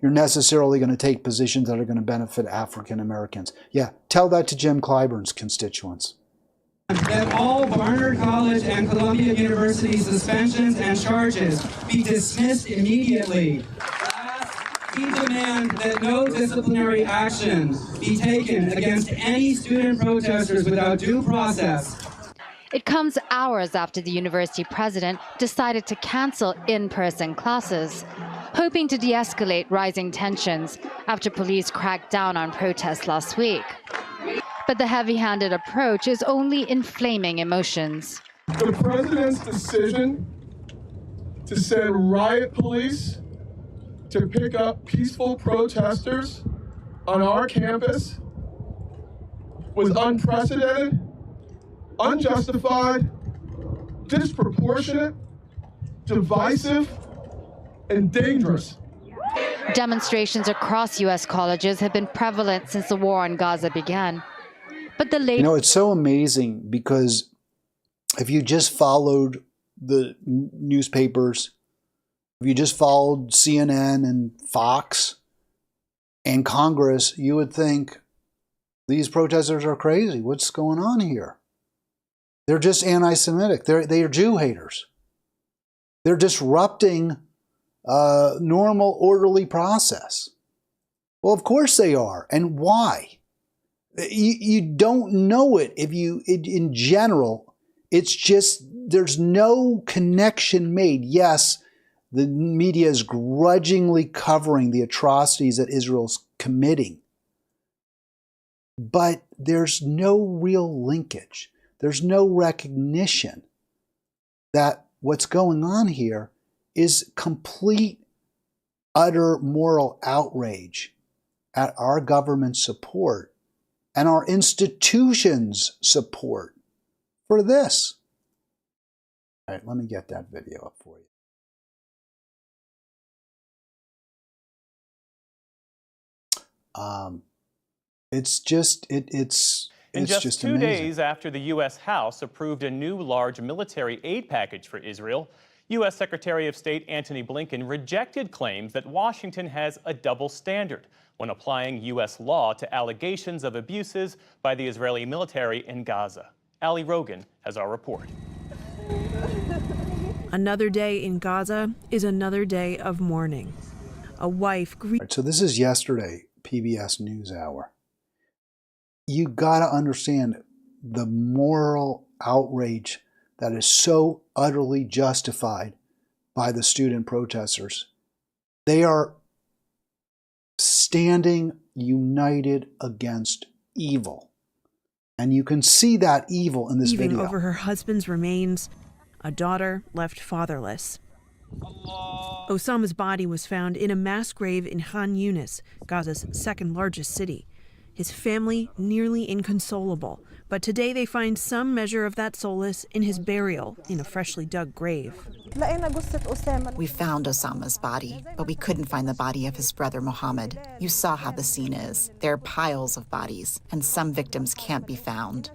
you're necessarily going to take positions that are going to benefit African Americans. Yeah, tell that to Jim Clyburn's constituents. That all Barnard College and Columbia University suspensions and charges be dismissed immediately. Last, we demand that no disciplinary action be taken against any student protesters without due process. It comes hours after the university president decided to cancel in-person classes, hoping to de-escalate rising tensions after police cracked down on protests last week. But the heavy-handed approach is only inflaming emotions. The president's decision to send riot police to pick up peaceful protesters on our campus was unprecedented, unjustified, disproportionate, divisive, and dangerous. Demonstrations across U.S. colleges have been prevalent since the war on Gaza began. But the latest... it's so amazing because if you just followed the newspapers, if you just followed CNN and Fox and Congress, you would think these protesters are crazy. What's going on here? They're just anti-Semitic. They are Jew haters. They're disrupting normal, orderly process. Well, of course they are. And why? You don't know it if you, in general, it's just, there's no connection made. Yes, the media is grudgingly covering the atrocities that Israel's committing, but there's no real linkage. There's no recognition that what's going on here is complete, utter moral outrage at our government's support and our institutions' support for this. All right, let me get that video up for you. It's just, it's just 2 days after the U.S. House approved a new large military aid package for Israel, U.S. Secretary of State Antony Blinken rejected claims that Washington has a double standard when applying U.S. law to allegations of abuses by the Israeli military in Gaza. Ali Rogan has our report. Another day in Gaza is another day of mourning. A wife grieved. So this is yesterday, PBS NewsHour. You got to understand the moral outrage that is so utterly justified by the student protesters. They are standing united against evil. And you can see that evil in this video. Even over her husband's remains, a daughter left fatherless. Osama's body was found in a mass grave in Khan Yunis, Gaza's second largest city. His family nearly inconsolable, but today they find some measure of that solace in his burial in a freshly dug grave. We found Osama's body, but we couldn't find the body of his brother Mohammed. You saw how the scene is. There are piles of bodies, and some victims can't be found.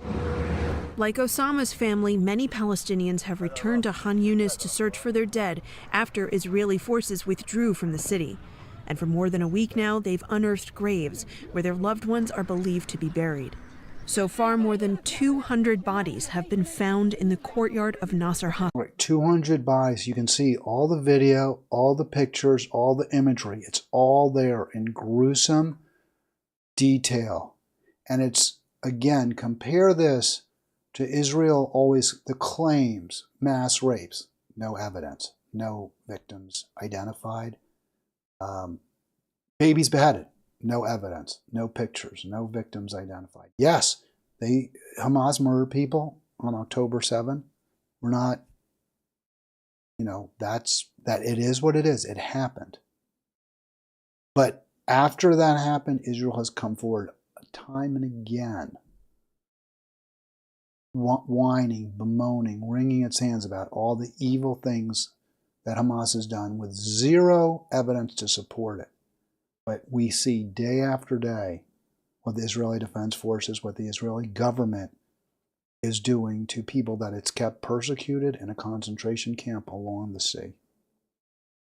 Like Osama's family, many Palestinians have returned to Khan Yunis to search for their dead after Israeli forces withdrew from the city. And for more than a week now, they've unearthed graves where their loved ones are believed to be buried. So far, more than 200 bodies have been found in the courtyard of Nasser Hospital. Right, 200 bodies. You can see all the video, all the pictures, all the imagery. It's all there in gruesome detail. And it's, again, compare this to Israel, always the claims, mass rapes, no evidence, no victims identified. Babies beheaded, no evidence, no pictures, no victims identified. Yes, Hamas murdered people on October 7. We're not, that it is what it is. It happened. But after that happened, Israel has come forward time and again, whining, bemoaning, wringing its hands about all the evil things that Hamas has done with zero evidence to support it. But we see day after day what the Israeli Defense Forces, what the Israeli government is doing to people that it's kept persecuted in a concentration camp along the sea.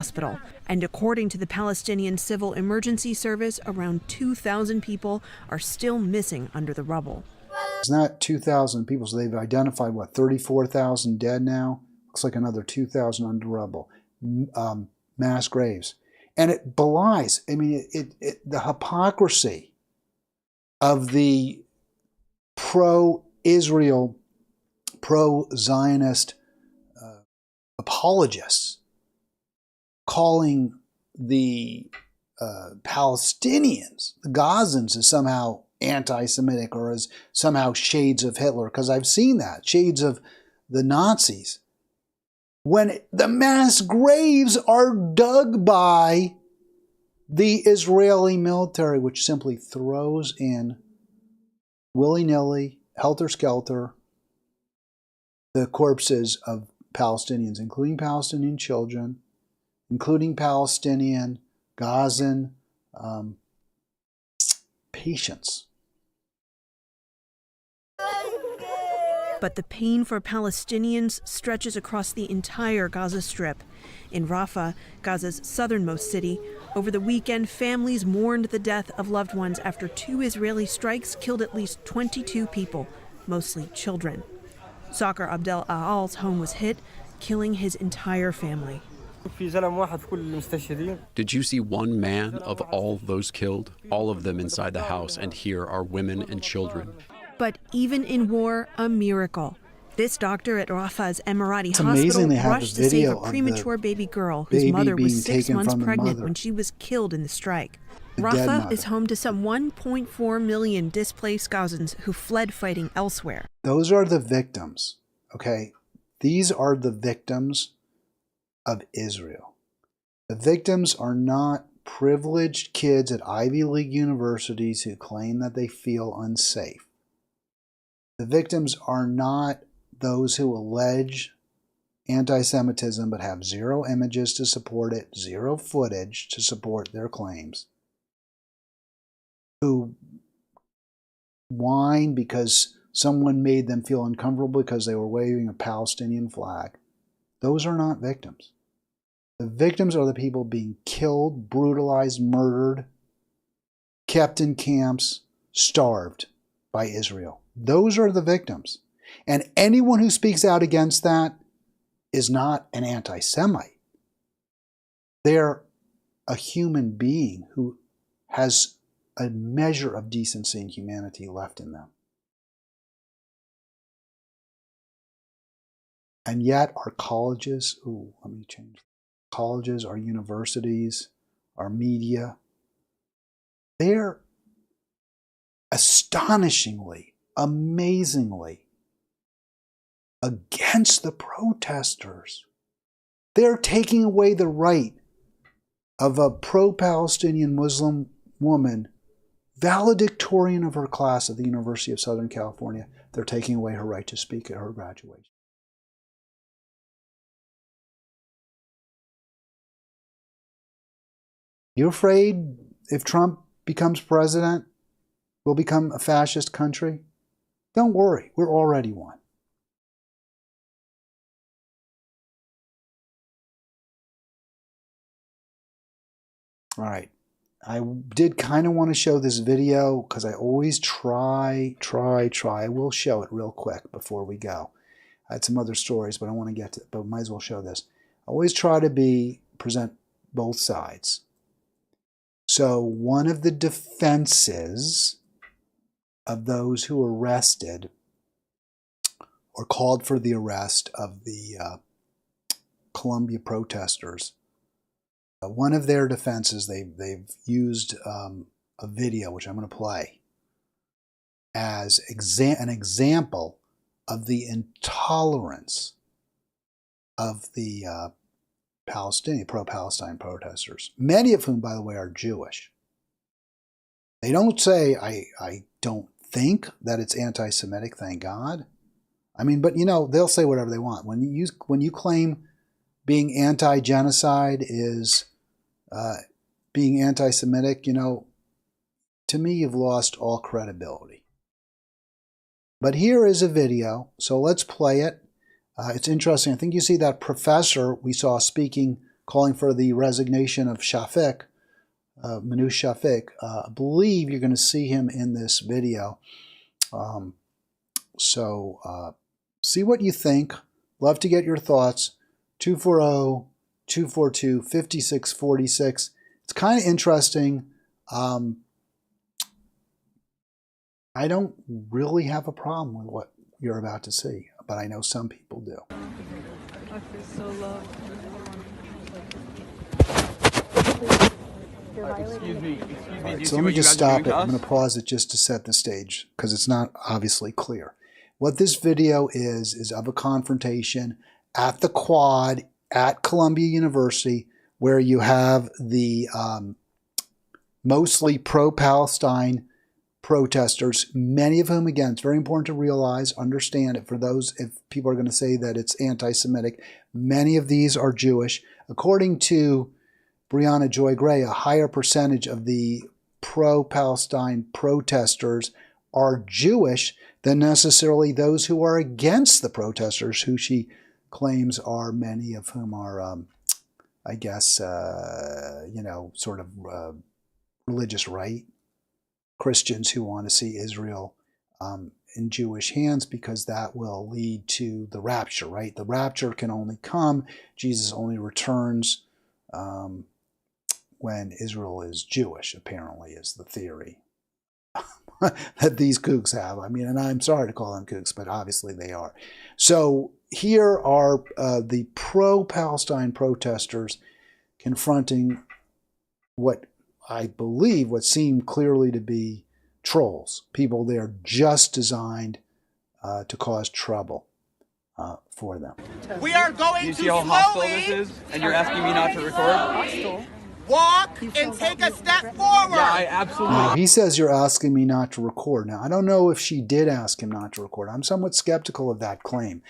Hospital. And according to the Palestinian Civil Emergency Service, around 2,000 people are still missing under the rubble. It's not 2,000 people, so they've identified, 34,000 dead now? Looks like another 2,000 under rubble, mass graves. And it belies, the hypocrisy of the pro-Israel, pro-Zionist apologists calling the Palestinians, the Gazans, as somehow anti-Semitic or as somehow shades of Hitler, because I've seen that, shades of the Nazis. When the mass graves are dug by the Israeli military, which simply throws in willy-nilly, helter-skelter, the corpses of Palestinians, including Palestinian children, including Palestinian, Gazan patients. But the pain for Palestinians stretches across the entire Gaza Strip. In Rafah, Gaza's southernmost city, over the weekend, families mourned the death of loved ones after 2 Israeli strikes killed at least 22 people, mostly children. Soccer Abdel Aal's home was hit, killing his entire family. Did you see one man of all those killed? All of them inside the house, and here are women and children. But even in war, a miracle. This doctor at Rafah's Emirati It's hospital amazing they have rushed a to save video a of premature the baby girl whose baby mother was being 6 taken months from the pregnant mother. when she was killed in the strike. The dead Rafah mother. is home to some 1.4 million displaced Gazans who fled fighting elsewhere. Those are the victims, okay? These are the victims of Israel. The victims are not privileged kids at Ivy League universities who claim that they feel unsafe. The victims are not those who allege anti-Semitism but have zero images to support it, zero footage to support their claims, who whine because someone made them feel uncomfortable because they were waving a Palestinian flag. Those are not victims. The victims are the people being killed, brutalized, murdered, kept in camps, starved by Israel. Those are the victims. And anyone who speaks out against that is not an anti-Semite. They're a human being who has a measure of decency and humanity left in them. And yet our colleges, colleges, our universities, our media, they're astonishingly, amazingly against the protesters. They're taking away the right of a pro-Palestinian Muslim woman, valedictorian of her class at the University of Southern California. They're taking away her right to speak at her graduation. You afraid if Trump becomes president, we'll become a fascist country? Don't worry, we're already one. All right, I did kind of want to show this video because I always try. I will show it real quick before we go. I had some other stories, but I want to get to it, but might as well show this. I always try to present both sides. So one of the defenses of those who were arrested or called for the arrest of the Columbia protesters, one of their defenses, they've used a video, which I'm going to play, as an example of the intolerance of the pro-Palestine protesters, many of whom, by the way, are Jewish. They don't say, I don't think that it's anti-Semitic, thank God. I mean, but they'll say whatever they want. When you claim being anti-genocide is being anti-Semitic, to me, you've lost all credibility. But here is a video, so let's play it. It's interesting. I think you see that professor we saw speaking, calling for the resignation of Shafik, Manoush Shafik. I believe you're going to see him in this video. See what you think. Love to get your thoughts. 240-242-5646. It's kind of interesting. I don't really have a problem with what you're about to see, but I know some people do. I feel so loved. Excuse me. All right, so let me just stop it. I'm going to pause it just to set the stage because it's not obviously clear. What this video is of a confrontation at the Quad at Columbia University, where you have the mostly pro-Palestine protesters, many of whom, again, it's very important to realize, understand it for those, if people are going to say that it's anti-Semitic, many of these are Jewish. According to Brianna Joy Gray, a higher percentage of the pro-Palestine protesters are Jewish than necessarily those who are against the protesters, who she claims are, many of whom are, I guess, sort of religious right. Christians who want to see Israel in Jewish hands, because that will lead to the rapture, right? The rapture can only come, Jesus only returns when Israel is Jewish, apparently, is the theory that these kooks have. I mean, and I'm sorry to call them kooks, but obviously they are. So here are the pro-Palestine protesters confronting what I believe, what seem clearly to be trolls, people there just designed to cause trouble for them. We are going to slowly, and you're asking me not to record? Walk and take a step forward. Yeah, I absolutely. Now, he says you're asking me not to record. Now, I don't know if she did ask him not to record. I'm somewhat skeptical of that claim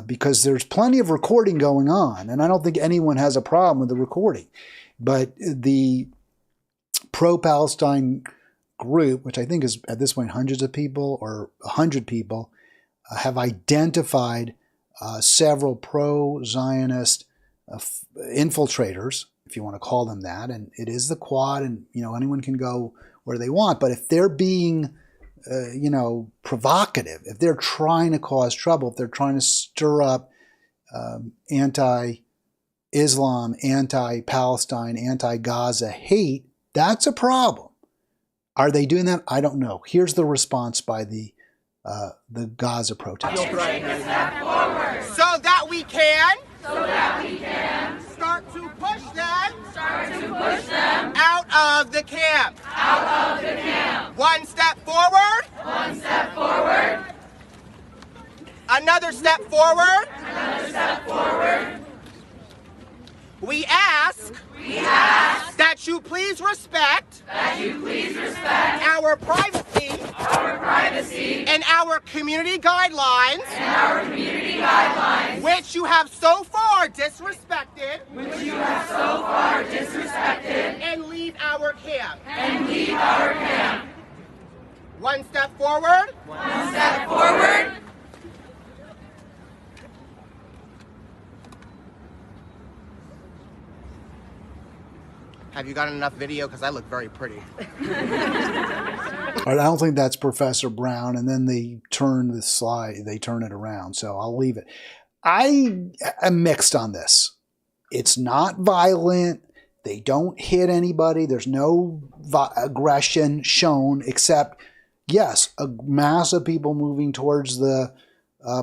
because there's plenty of recording going on, and I don't think anyone has a problem with the recording. But the pro-Palestine group, which I think is at this point hundreds of people or 100 people, have identified several pro-Zionist infiltrators, if you want to call them that, and it is the Quad, and anyone can go where they want. But if they're being provocative, if they're trying to cause trouble, if they're trying to stir up anti-Islam, anti-Palestine, anti-Gaza hate, that's a problem. Are they doing that? I don't know. Here's the response by the Gaza protesters. So that we can start to push them out of the camp. One step forward. Another step forward. We ask that you please respect our privacy and our community guidelines, which you have so far disrespected, and leave our camp. One step forward. Have you got enough video? Because I look very pretty. All right, I don't think that's Professor Brown, and then they turn the slide, they turn it around, so I'll leave it. I am mixed on this. It's not violent. They don't hit anybody. There's no aggression shown, except, yes, a mass of people moving towards the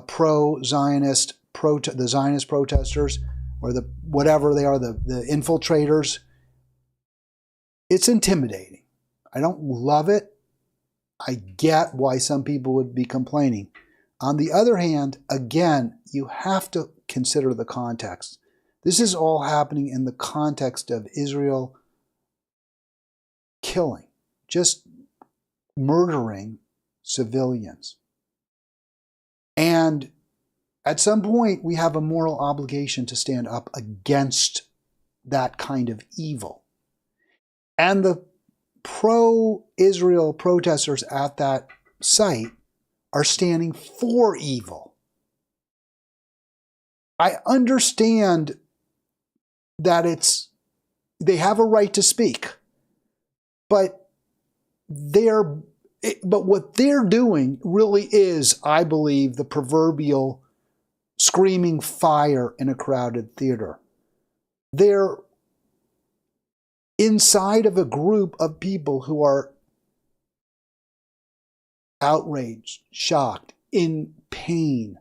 pro-Zionist, the Zionist protesters, or the whatever they are, the infiltrators. It's intimidating. I don't love it. I get why some people would be complaining. On the other hand, again, you have to consider the context. This is all happening in the context of Israel killing, just murdering civilians. And at some point, we have a moral obligation to stand up against that kind of evil. And the pro-Israel protesters at that site are standing for evil. I understand that they have a right to speak, but what they're doing really is, I believe, the proverbial screaming fire in a crowded theater. They're inside of a group of people who are outraged, shocked, in pain,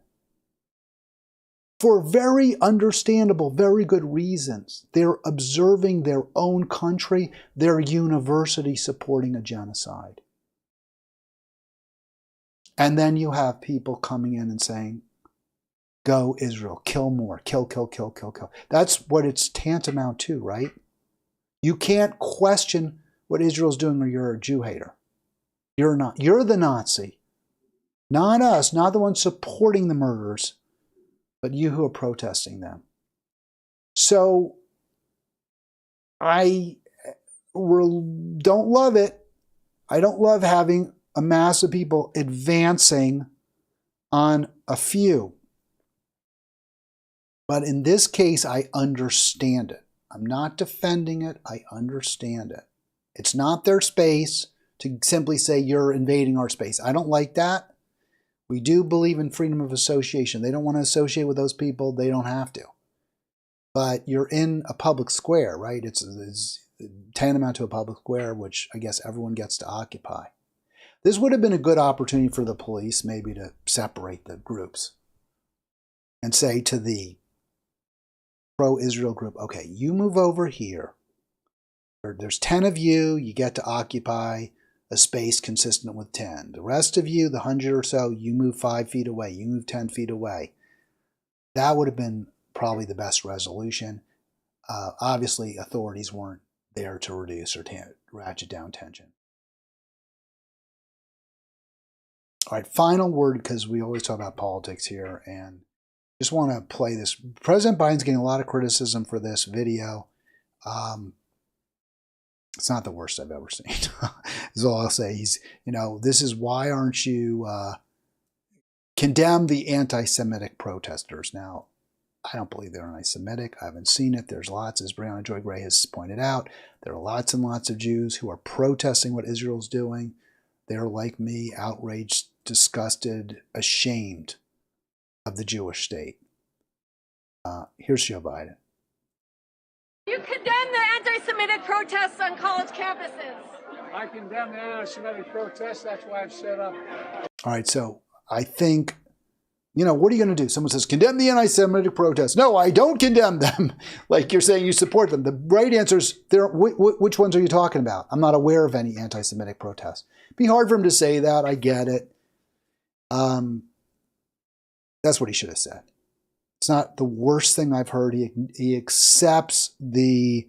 for very understandable, very good reasons. They're observing their own country, their university supporting a genocide. And then you have people coming in and saying, go Israel, kill more, kill, kill, kill, kill, kill. That's what it's tantamount to, right? You can't question what Israel's doing, or you're a Jew hater. You're not. You're the Nazi. Not us, not the ones supporting the murderers, but you who are protesting them. So I don't love it. I don't love having a mass of people advancing on a few. But in this case, I understand it. I'm not defending it. I understand it. It's not their space. to simply say you're invading our space. I don't like that. We do believe in freedom of association. They don't want to associate with those people. They don't have to. But you're in a public square, right? It's tantamount to a public square, which I guess everyone gets to occupy. This would have been a good opportunity for the police maybe to separate the groups and say to the pro-Israel group, okay, you move over here. There's 10 of you, you get to occupy a space consistent with 10. The rest of you, the 100 or so, you move 5 feet away, you move 10 feet away. That would have been probably the best resolution. Obviously, authorities weren't there to reduce or ratchet down tension. All right, final word, because we always talk about politics here, and just want to play this. President Biden's getting a lot of criticism for this video. It's not the worst I've ever seen. Is all I'll say. He's, this is why aren't you condemn the anti-Semitic protesters? Now, I don't believe they're anti-Semitic. I haven't seen it. There's lots, as Brianna Joy Gray has pointed out, there are lots and lots of Jews who are protesting what Israel's doing. They're like me, outraged, disgusted, ashamed of the Jewish state. Here's Joe Biden. You condemn the anti-Semitic protests on college campuses. I condemn the anti-Semitic protests. That's why I've set up. All right, so I think, what are you going to do? Someone says, condemn the anti-Semitic protests. No, I don't condemn them. Like you're saying you support them. The right answer is, which ones are you talking about? I'm not aware of any anti-Semitic protests. It'd be hard for him to say that. I get it. That's what he should have said. It's not the worst thing I've heard. He accepts the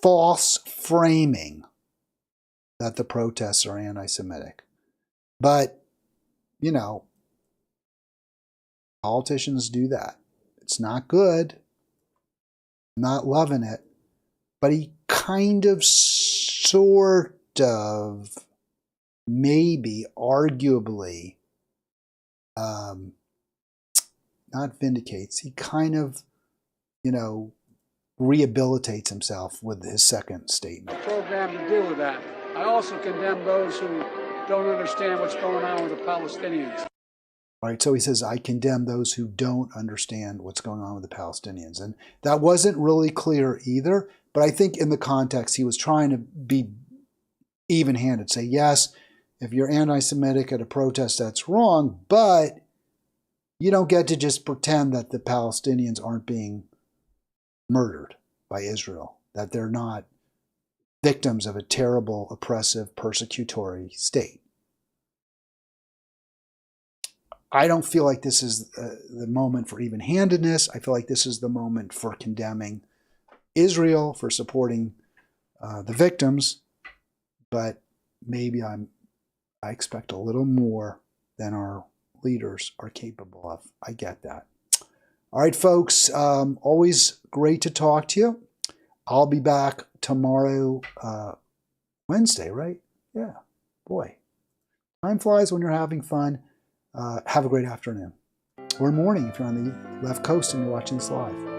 false framing that the protests are anti-Semitic. But, politicians do that. It's not good. I'm not loving it. But he kind of, sort of, maybe, arguably, not vindicates. He kind of, rehabilitates himself with his second statement. A program to deal with that. I also condemn those who don't understand what's going on with the Palestinians. All right, so he says, I condemn those who don't understand what's going on with the Palestinians. And that wasn't really clear either, but I think in the context, he was trying to be even-handed. Say, yes, if you're anti-Semitic at a protest, that's wrong, but you don't get to just pretend that the Palestinians aren't being murdered by Israel, that they're not victims of a terrible, oppressive, persecutory state. I don't feel like this is the moment for even-handedness. I feel like this is the moment for condemning Israel, for supporting the victims, but maybe I expect a little more than our leaders are capable of. I get that. All right, folks, always great to talk to you. I'll be back tomorrow, Wednesday, right? Yeah, boy. Time flies when you're having fun. Have a great afternoon. Or morning if you're on the left coast and you're watching this live.